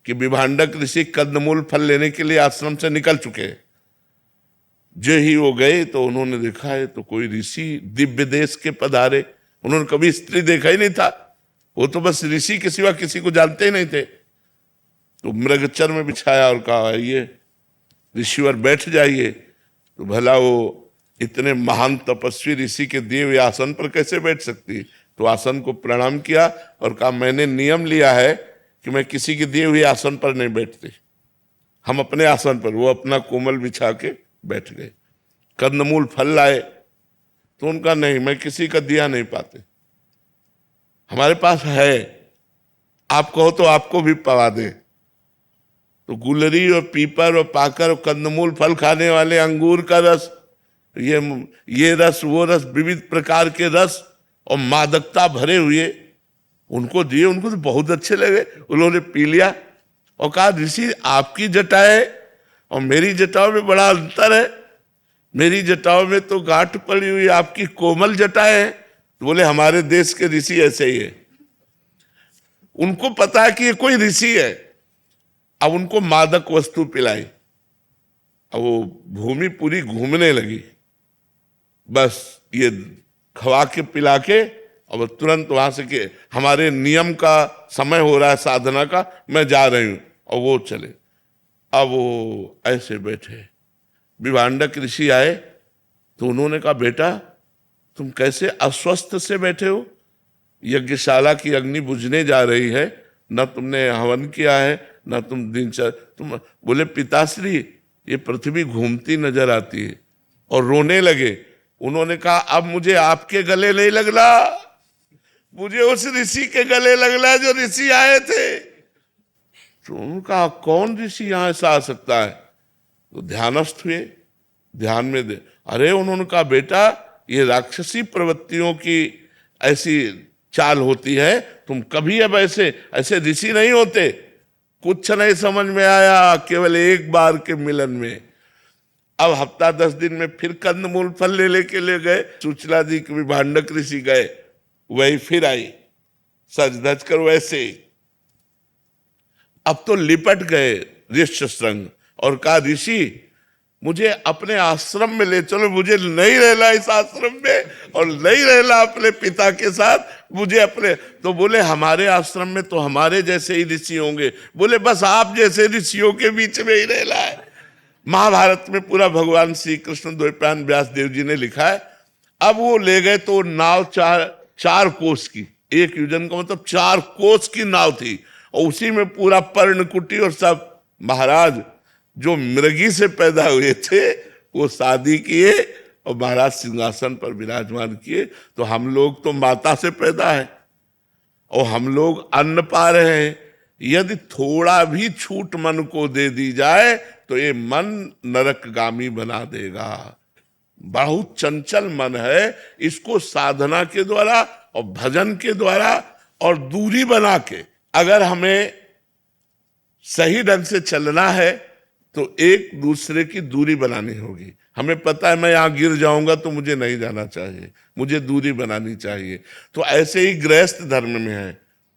Speaker 1: कि विभांडक ऋषि कंदमूल फल लेने के लिए आश्रम से निकल चुके हैं। जो ही वो गए तो उन्होंने देखा है तो कोई ऋषि दिव्य देश के पधारे। उन्होंने कभी स्त्री देखा ही नहीं था, वो तो बस ऋषि के सिवा किसी को जानते ही नहीं थे। तो मृगचर में बिछाया और कहा, ये ऋषिवर बैठ जाइए। तो भला वो इतने महान तपस्वी ऋषि के दिए हुए आसन पर कैसे बैठ सकती? तो आसन को प्रणाम किया और कहा, मैंने नियम लिया है कि मैं किसी के दिए हुए आसन पर नहीं बैठती, हम अपने आसन पर। वो अपना कोमल बिछा के बैठ गए। कंदमूल फल लाए तो उनका नहीं, मैं किसी का दिया नहीं पाते, हमारे पास है, आप कहो तो आपको भी पवा दे। तो गुलरी और पीपर और पाकर और कंदमूल फल खाने वाले, अंगूर का रस, ये रस वो रस, विविध प्रकार के रस और मादकता भरे हुए उनको दिए। उनको तो बहुत अच्छे लगे, उन्होंने पी लिया और कहा, ऋषि आपकी जटाएं और मेरी जटाओं में बड़ा अंतर है, मेरी जटाओं में तो गांठ पड़ी हुई, आपकी कोमल जटाएं हैं। तो बोले, हमारे देश के ऋषि ऐसे ही है। उनको पता है कि ये कोई ऋषि है। अब उनको मादक वस्तु पिलाई, अब वो भूमि पूरी घूमने लगी, बस ये खवा के पिला के और तुरंत वहां से कि हमारे नियम का समय हो रहा है साधना का, मैं जा रही हूं, और वो चले। अब वो ऐसे बैठे, विभांडक ऋषि आए तो उन्होंने कहा, बेटा तुम कैसे अस्वस्थ से बैठे हो, यज्ञशाला की अग्नि बुझने जा रही है, न तुमने हवन किया है, न तुम दिनचर्या। तुम बोले, पिताश्री ये पृथ्वी घूमती नजर आती है, और रोने लगे। उन्होंने कहा, अब मुझे आपके गले नहीं लगना, मुझे उस ऋषि के गले लगना जो ऋषि आए थे। तो उनका कौन ऋषि यहां ऐसा आ सकता है? तो ध्यानस्थ हुए, ध्यान में दे। अरे उन्होंने कहा, बेटा ये राक्षसी प्रवृत्तियों की ऐसी चाल होती है, तुम कभी अब ऐसे ऐसे ऋषि नहीं होते। कुछ नहीं समझ में आया, केवल एक बार के मिलन में। अब हफ्ता 10 दिन में फिर कंदमूल फल लेके ले गए, सुचला जी के विभांडक ऋषि गए, वही फिर आई सज धज कर वैसे ही। अब तो लिपट गए ऋष्य श्रृंग और कहा, ऋषि मुझे अपने आश्रम में ले चलो, मुझे नहीं रहना इस आश्रम में और नहीं रहना अपने पिता के साथ, मुझे अपने। तो बोले, हमारे आश्रम में तो हमारे जैसे ही ऋषि होंगे। बोले, बस आप जैसे ऋषियों के बीच में ही रहना है। महाभारत में पूरा भगवान श्री कृष्ण द्वैपायन व्यास देव जी ने लिखा है। अब वो ले गए तो नाव चार कोस की, एक योजन का मतलब 4 कोस की नाव थी, और उसी में पूरा पर्णकुटी और सब। महाराज जो मृगी से पैदा हुए थे वो शादी किए और महाराज सिंहासन पर विराजमान किए। तो हम लोग तो माता से पैदा है और हम लोग अन्न पा रहे हैं। यदि थोड़ा भी छूट मन को दे दी जाए तो ये मन नरकगामी बना देगा। बहुत चंचल मन है, इसको साधना के द्वारा और भजन के द्वारा और दूरी बना के अगर हमें सही ढंग से चलना है तो एक दूसरे की दूरी बनानी होगी। हमें पता है मैं यहां गिर जाऊंगा तो मुझे नहीं जाना चाहिए, मुझे दूरी बनानी चाहिए। तो ऐसे ही गृहस्थ धर्म में है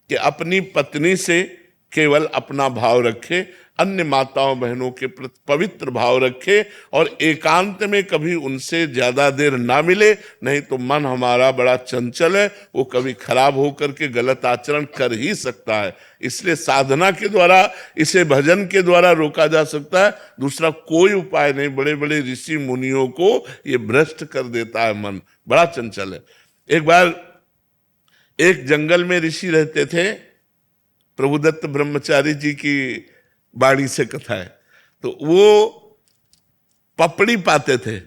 Speaker 1: कि अपनी पत्नी से केवल अपना भाव रखे, अन्य माताओं बहनों के प्रति पवित्र भाव रखे और एकांत में कभी उनसे ज्यादा देर ना मिले, नहीं तो मन हमारा बड़ा चंचल है, वो कभी खराब होकर के गलत आचरण कर ही सकता है। इसलिए साधना के द्वारा, इसे भजन के द्वारा रोका जा सकता है, दूसरा कोई उपाय नहीं। बड़े बड़े ऋषि मुनियों को ये भ्रष्ट कर देता है, मन बड़ा चंचल है। एक बार एक जंगल में ऋषि रहते थे, प्रभुदत्त ब्रह्मचारी जी की वाणी से कथा है। तो वो पपड़ी पाते थे,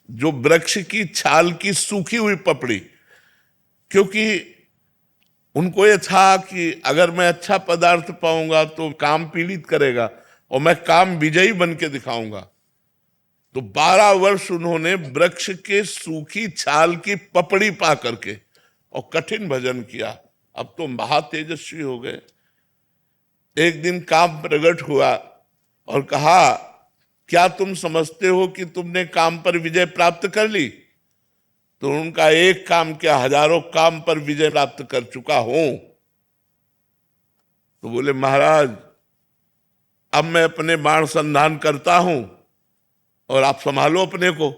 Speaker 1: जो वृक्ष की छाल की सूखी हुई पपड़ी, क्योंकि उनको ये था कि अगर मैं अच्छा पदार्थ पाऊंगा तो काम पीड़ित करेगा और मैं काम विजयी बन के दिखाऊंगा। तो 12 वर्ष उन्होंने वृक्ष के सूखी छाल की पपड़ी पा करके और कठिन भजन किया। अब तो महातेजस्वी हो गए। एक दिन काम प्रकट हुआ और कहा, क्या तुम समझते हो कि तुमने काम पर विजय प्राप्त कर ली? तो उनका एक काम क्या, हजारों काम पर विजय प्राप्त कर चुका हूं। तो बोले, महाराज अब मैं अपने बाण संधान करता हूं और आप संभालो अपने को।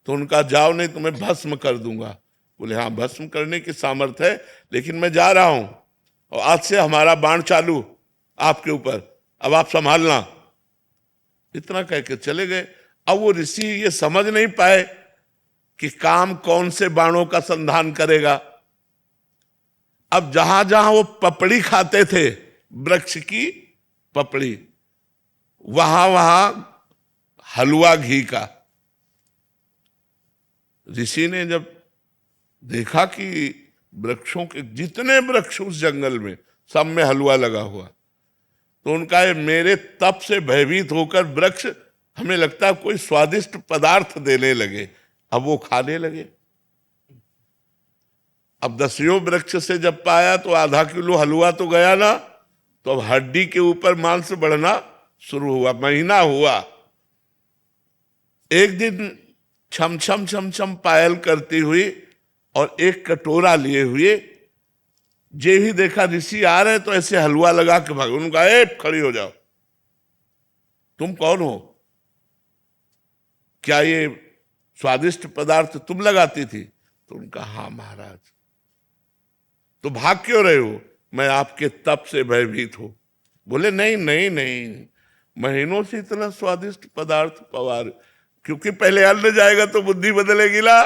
Speaker 1: तो उनका, जाओ नहीं तो मैं भस्म कर दूंगा। बोले, हाँ भस्म करने की सामर्थ्य है, लेकिन मैं जा रहा हूं और आज से हमारा बाण चालू आपके ऊपर, अब आप संभालना। इतना कह के चले गए। अब वो ऋषि ये समझ नहीं पाए कि काम कौन से बाणों का संधान करेगा। अब जहां जहां वो पपड़ी खाते थे, वृक्ष की पपड़ी, वहां वहां हलवा घी का। ऋषि ने जब देखा कि वृक्षों के जितने वृक्ष उस जंगल में सब में हलवा लगा हुआ, तो उनका ये मेरे तप से भयभीत होकर वृक्ष हमें लगता है कोई स्वादिष्ट पदार्थ देने लगे। अब वो खाने लगे। अब 10वें वृक्ष से जब पाया तो आधा किलो हलवा तो गया ना, तो अब हड्डी के ऊपर मांस बढ़ना शुरू हुआ। महीना हुआ, एक दिन छम छम छम छम पायल करती हुई और एक कटोरा लिए हुए, जे भी देखा ऋषि आ रहे तो ऐसे हलवा लगा के भागे। उनका, ए खड़ी हो जाओ, तुम कौन हो? क्या ये स्वादिष्ट पदार्थ तुम लगाती थी? तो उनका, हाँ महाराज। तो भाग क्यों रहे हो? मैं आपके तप से भयभीत हूं। बोले नहीं नहीं नहीं, महीनों से इतना स्वादिष्ट पदार्थ पवा रहे, क्योंकि पहले अन्न जाएगा तो बुद्धि बदलेगी ला।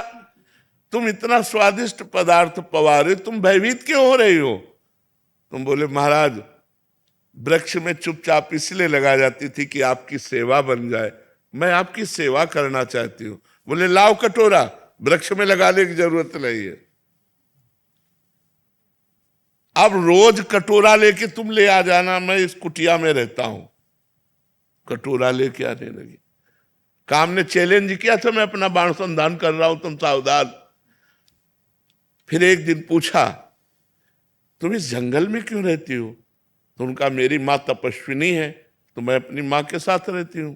Speaker 1: तुम इतना स्वादिष्ट पदार्थ पवा रहे, तुम भयभीत क्यों हो रही हो? तुम बोले महाराज, वृक्ष में चुपचाप इसलिए लगा जाती थी कि आपकी सेवा बन जाए, मैं आपकी सेवा करना चाहती हूं। बोले लाओ कटोरा, वृक्ष में लगाने की जरूरत नहीं है। अब रोज कटोरा लेके तुम ले आ जाना, मैं इस कुटिया में रहता हूं। कटोरा लेके आने लगी। काम ने चैलेंज किया था, मैं अपना बाण संधान कर रहा हूं, तुम सावधान। फिर एक दिन पूछा, तुम इस जंगल में क्यों रहती हो? तो उनका मेरी माँ तपस्विनी है, तो मैं अपनी माँ के साथ रहती हूं।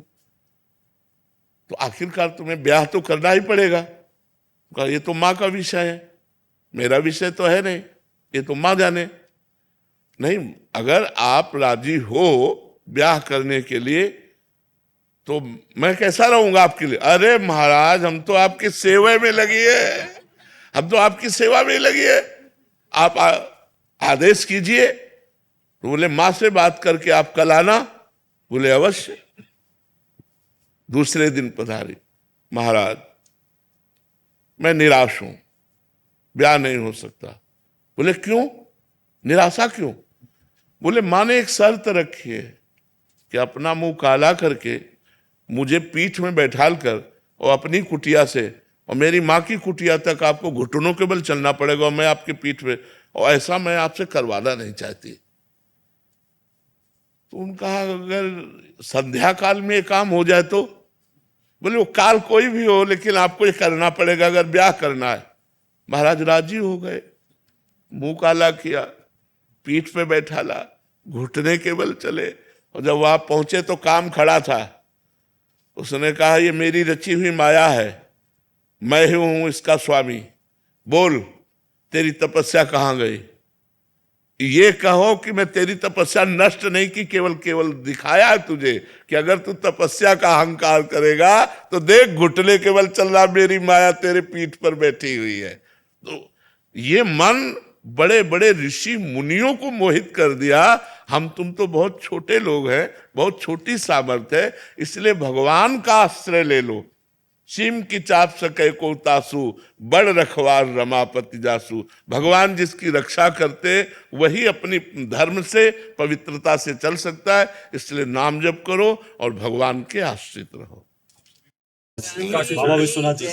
Speaker 1: तो आखिरकार तुम्हें ब्याह तो करना ही पड़ेगा। कहा ये तो माँ का विषय है, मेरा विषय तो है नहीं, ये तो माँ जाने। नहीं, अगर आप राजी हो ब्याह करने के लिए तो मैं कैसा रहूंगा आपके लिए? अरे महाराज, हम तो आपकी सेवा में लगी है, हम तो आपकी सेवा में लगी है, आप आदेश कीजिए। तो बोले माँ से बात करके आप कल आना। बोले अवश्य। दूसरे दिन पधारी, महाराज मैं निराश हूं, ब्याह नहीं हो सकता। बोले क्यों, निराशा क्यों? बोले माँ ने एक शर्त रखी है कि अपना मुंह काला करके मुझे पीठ में बैठाल कर और अपनी कुटिया से और मेरी माँ की कुटिया तक आपको घुटनों के बल चलना पड़ेगा, और मैं आपकी पीठ पे, और ऐसा मैं आपसे करवाना नहीं चाहती। तो उनका अगर संध्या काल में ये काम हो जाए तो? बोले वो काल कोई भी हो, लेकिन आपको ये करना पड़ेगा अगर ब्याह करना है। महाराज राजी हो गए, मुंह काला किया, पीठ पे बैठाला, घुटने के बल चले, और जब वहां पहुंचे तो काम खड़ा था। उसने कहा ये मेरी रची हुई माया है, मैं ही हूं इसका स्वामी, बोल तेरी तपस्या कहां गई? ये कहो कि मैं तेरी तपस्या नष्ट नहीं की, केवल दिखाया है तुझे कि अगर तू तपस्या का अहंकार करेगा तो देख घुटने के बल चल रहा, मेरी माया तेरे पीठ पर बैठी हुई है। तो ये मन बड़े बड़े ऋषि मुनियों को मोहित कर दिया। हम तुम तो बहुत छोटे लोग हैं, बहुत छोटी सामर्थ्य है, इसलिए भगवान का आश्रय ले लो। सीम की चाप सके को तासु, बड़ रखवार रमापति जासु। भगवान जिसकी रक्षा करते वही अपनी धर्म से, पवित्रता से चल सकता है। इसलिए नाम जप करो और भगवान के आश्रित रहो।
Speaker 4: बाबा विश्वनाथ जी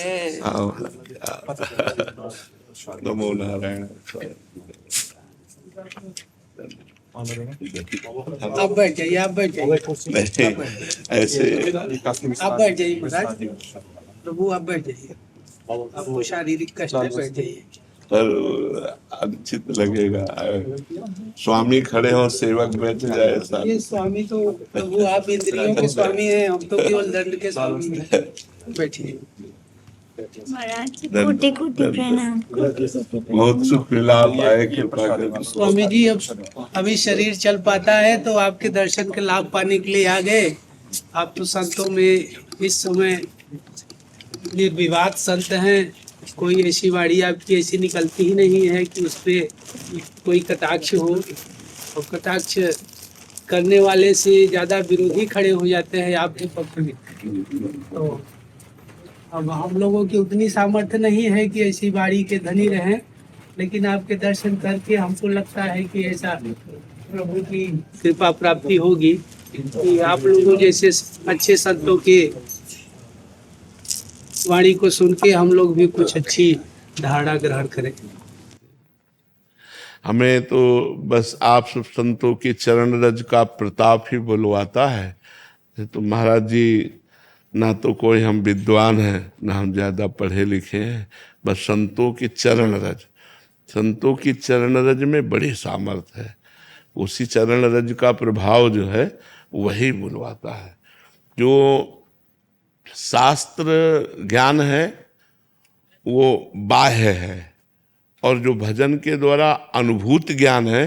Speaker 1: नमो नारायण।
Speaker 9: आप बैठ जाइए, आप बैठ जाइए,
Speaker 1: ऐसे
Speaker 9: आप बैठ जाइए महाराज, प्रभु आप बैठ जाइए, आपको शारीरिक कष्ट है, बैठ जाइए।
Speaker 1: पर अनुचित लगेगा, स्वामी खड़े हो सेवक बैठ जाए साथ।
Speaker 9: ये स्वामी तो प्रभु आप इंद्रियों के स्वामी हैं, हम तो केवल दंड के स्वामी हैं। बैठिए
Speaker 10: महाराज कोटि कोटि प्रणाम।
Speaker 1: बहुत सुख मिला, आप आए, कृपा कर।
Speaker 9: स्वामी जी अब अभी शरीर चल पाता है तो आपके दर्शन के लाभ पाने के लिए आ गए। आप तो संतों में इस समय निर्विवाद संत हैं, कोई ऐसी वाणी आपकी ऐसी निकलती ही नहीं है कि उस पर कोई कटाक्ष हो, और कटाक्ष करने वाले से ज्यादा विरोधी खड़े हो जाते हैं आपके पक्ष में। तो अब हम लोगों की उतनी सामर्थ्य नहीं है कि ऐसी वाणी के धनी रहें, लेकिन आपके दर्शन करके हमको लगता है कि ऐसा प्रभु की कृपा प्राप्ति होगी कि आप लोगों जैसे अच्छे संतों के वाणी को सुन के हम लोग भी कुछ अच्छी धारणा ग्रहण करें।
Speaker 1: हमें तो बस आप सब संतों के चरण रज का प्रताप ही बुलवाता है। तो महाराज जी, ना तो कोई हम विद्वान हैं, ना हम ज्यादा पढ़े लिखे हैं, बस संतों की चरण रज, संतों की चरण रज में बड़ी सामर्थ्य है। उसी चरण रज का प्रभाव जो है वही बुलवाता है। जो शास्त्र ज्ञान है वो बाह्य है, और जो भजन के द्वारा अनुभूत ज्ञान है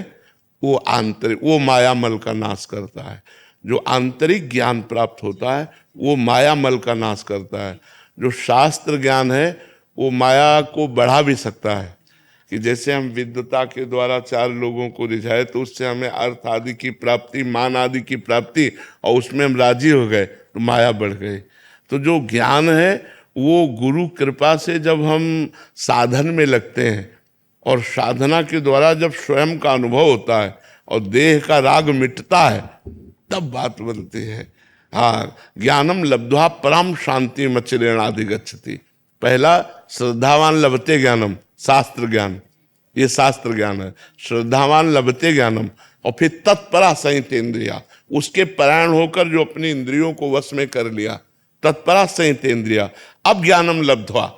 Speaker 1: वो आंतरिक, वो मायामल का नाश करता है। जो आंतरिक ज्ञान प्राप्त होता है वो मायामल का नाश करता है। जो शास्त्र ज्ञान है वो माया को बढ़ा भी सकता है, कि जैसे हम विद्वता के द्वारा चार लोगों को रिझाए तो उससे हमें अर्थ आदि की प्राप्ति, मान आदि की प्राप्ति, और उसमें हम राजी हो गए तो माया बढ़ गई। तो जो ज्ञान है वो गुरु कृपा से जब हम साधन में लगते हैं और साधना के द्वारा जब स्वयं का अनुभव होता है और देह का राग मिटता है तब बात बनती है। हाँ, ज्ञानम लब्ध्वा परम शांति मचिरेणाधिगच्छति। पहला श्रद्धावान लभते ज्ञानम, शास्त्र ज्ञान, ये शास्त्र ज्ञान है। श्रद्धावान लभते ज्ञानम, और फिर तत्परा संयत इंद्रिया, उसके परायण होकर जो अपनी इंद्रियों को वश में कर लिया, तत्परा संयत इंद्रिया। अब ज्ञानम लब्ध्वा,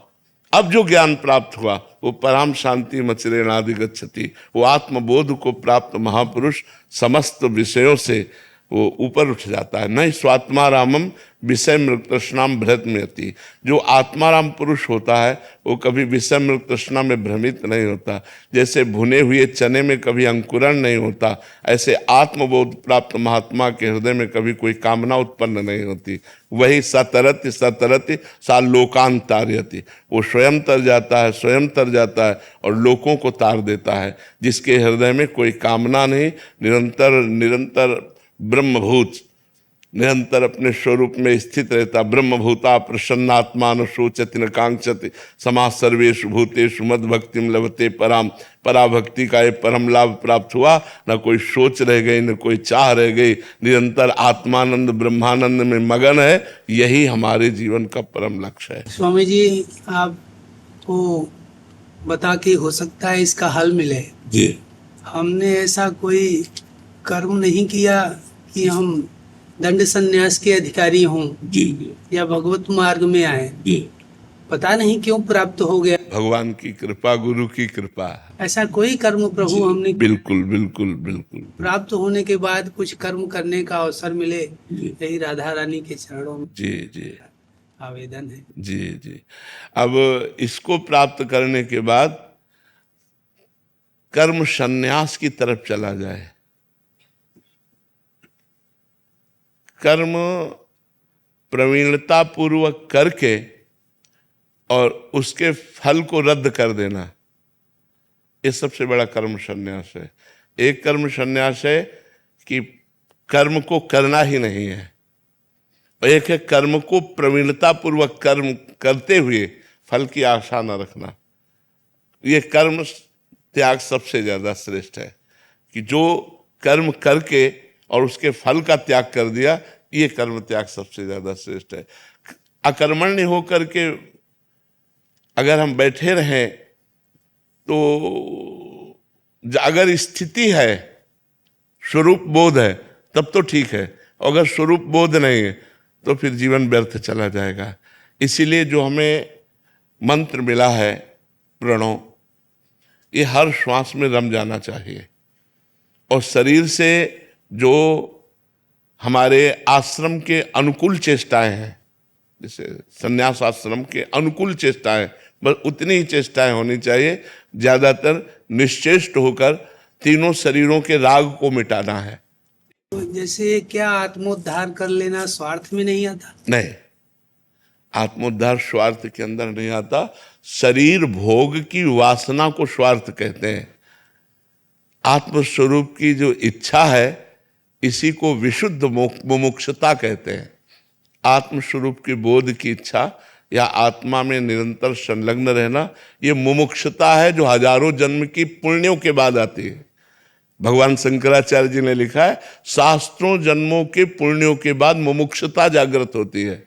Speaker 1: अब जो ज्ञान प्राप्त हुआ वो परम शांति मचिरेणाधिगच्छति, वो आत्मबोध को प्राप्त महापुरुष समस्त विषयों से वो ऊपर उठ जाता है। नहीं स्वात्मारामम विषय मृग तृष्णाम भ्रमयति। जो आत्माराम पुरुष होता है वो कभी विषय मृग तृष्णा में भ्रमित नहीं होता। जैसे भुने हुए चने में कभी अंकुरण नहीं होता, ऐसे आत्मबोध प्राप्त महात्मा के हृदय में कभी कोई कामना उत्पन्न नहीं होती। वही सतरति सतरति सा लोकान तारयति, वो स्वयं तर जाता है, स्वयं तर जाता है और लोगों को तार देता है। जिसके हृदय में कोई कामना नहीं, निरंतर निरंतर ब्रह्मभूत, निरंतर अपने स्वरूप में स्थित रहता। ब्रह्मभूता प्रसन्नात्मा न शोचति न कांक्षति समाज सर्वेषु भूतेषु मद भक्तिम लभते पराम। पराभक्ति का ये परम लाभ प्राप्त हुआ, न कोई सोच रह गई न कोई चाह रह गई, निरंतर आत्मानंद ब्रह्मानंद में मगन है। यही हमारे जीवन का परम लक्ष्य है।
Speaker 9: स्वामी जी, आपको बता के हो सकता है इसका हल मिले।
Speaker 1: जी,
Speaker 9: हमने ऐसा कोई कर्म नहीं किया कि हम दंड संन्यास के अधिकारी हों
Speaker 1: जी,
Speaker 9: या भगवत मार्ग में आए,
Speaker 1: जी।
Speaker 9: पता नहीं क्यों प्राप्त हो गया।
Speaker 1: भगवान की कृपा, गुरु की कृपा।
Speaker 9: ऐसा कोई कर्म प्रभु हमने
Speaker 1: बिल्कुल बिल्कुल बिल्कुल।
Speaker 9: प्राप्त होने के बाद कुछ कर्म करने का अवसर मिले, यही राधा रानी के चरणों में
Speaker 1: जी जी
Speaker 9: आवेदन है।
Speaker 1: जी जी। अब इसको प्राप्त करने के बाद कर्म संन्यास की तरफ चला जाए। कर्म प्रवीणता पूर्वक करके और उसके फल को रद्द कर देना, ये सबसे बड़ा कर्म संन्यास है। एक कर्म संन्यास है कि कर्म को करना ही नहीं है, और एक है कर्म को प्रवीणता पूर्वक कर्म करते हुए फल की आशा न रखना। ये कर्म त्याग सबसे ज्यादा श्रेष्ठ है, कि जो कर्म करके और उसके फल का त्याग कर दिया, ये कर्म त्याग सबसे ज्यादा श्रेष्ठ है। अकर्मण्य होकर के अगर हम बैठे रहें तो अगर स्थिति है, स्वरूप बोध है, तब तो ठीक है। अगर स्वरूप बोध नहीं है तो फिर जीवन व्यर्थ चला जाएगा। इसीलिए जो हमें मंत्र मिला है प्रणव, ये हर श्वास में रम जाना चाहिए। और शरीर से जो हमारे आश्रम के अनुकूल चेष्टाएं हैं, जैसे संन्यास आश्रम के अनुकूल चेष्टाएं, बस उतनी ही चेष्टाएं होनी चाहिए। ज्यादातर निश्चेष्ट होकर तीनों शरीरों के राग को मिटाना है।
Speaker 9: तो जैसे क्या आत्मोद्धार कर लेना स्वार्थ में नहीं आता?
Speaker 1: नहीं, आत्मोद्धार स्वार्थ के अंदर नहीं आता। शरीर भोग की वासना को स्वार्थ कहते हैं। आत्मस्वरूप की जो इच्छा है, इसी को विशुद्ध मुमुक्षुता कहते हैं। आत्मस्वरूप की बोध की इच्छा या आत्मा में निरंतर संलग्न रहना, ये मुमुक्षुता है जो हजारों जन्म की पुण्यों के बाद आती है। भगवान शंकराचार्य जी ने लिखा है, शास्त्रों जन्मों के पुण्यों के बाद मुमुक्षुता जागृत होती है।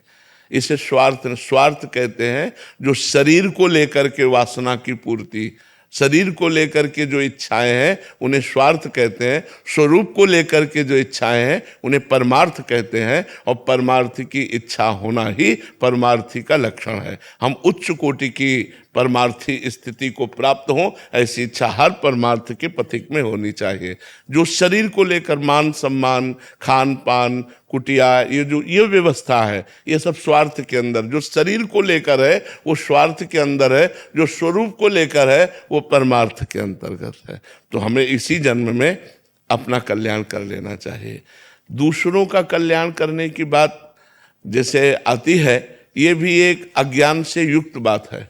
Speaker 1: इसे स्वार्थ कहते हैं। जो शरीर को लेकर के वासना की पूर्ति, शरीर को लेकर के जो इच्छाएं हैं उन्हें स्वार्थ कहते हैं। स्वरूप को लेकर के जो इच्छाएं हैं उन्हें परमार्थ कहते हैं। और परमार्थ की इच्छा होना ही परमार्थी का लक्षण है। हम उच्च कोटि की परमार्थी स्थिति को प्राप्त हो, ऐसी इच्छा हर परमार्थ के पथिक में होनी चाहिए। जो शरीर को लेकर मान सम्मान, खान पान, कुटिया, ये व्यवस्था है, ये सब स्वार्थ के अंदर। जो शरीर को लेकर है वो स्वार्थ के अंदर है, जो स्वरूप को लेकर है वो परमार्थ के अंतर्गत है। तो हमें इसी जन्म में अपना कल्याण कर लेना चाहिए। दूसरों का कल्याण करने की बात जैसे आती है, ये भी एक अज्ञान से युक्त बात है।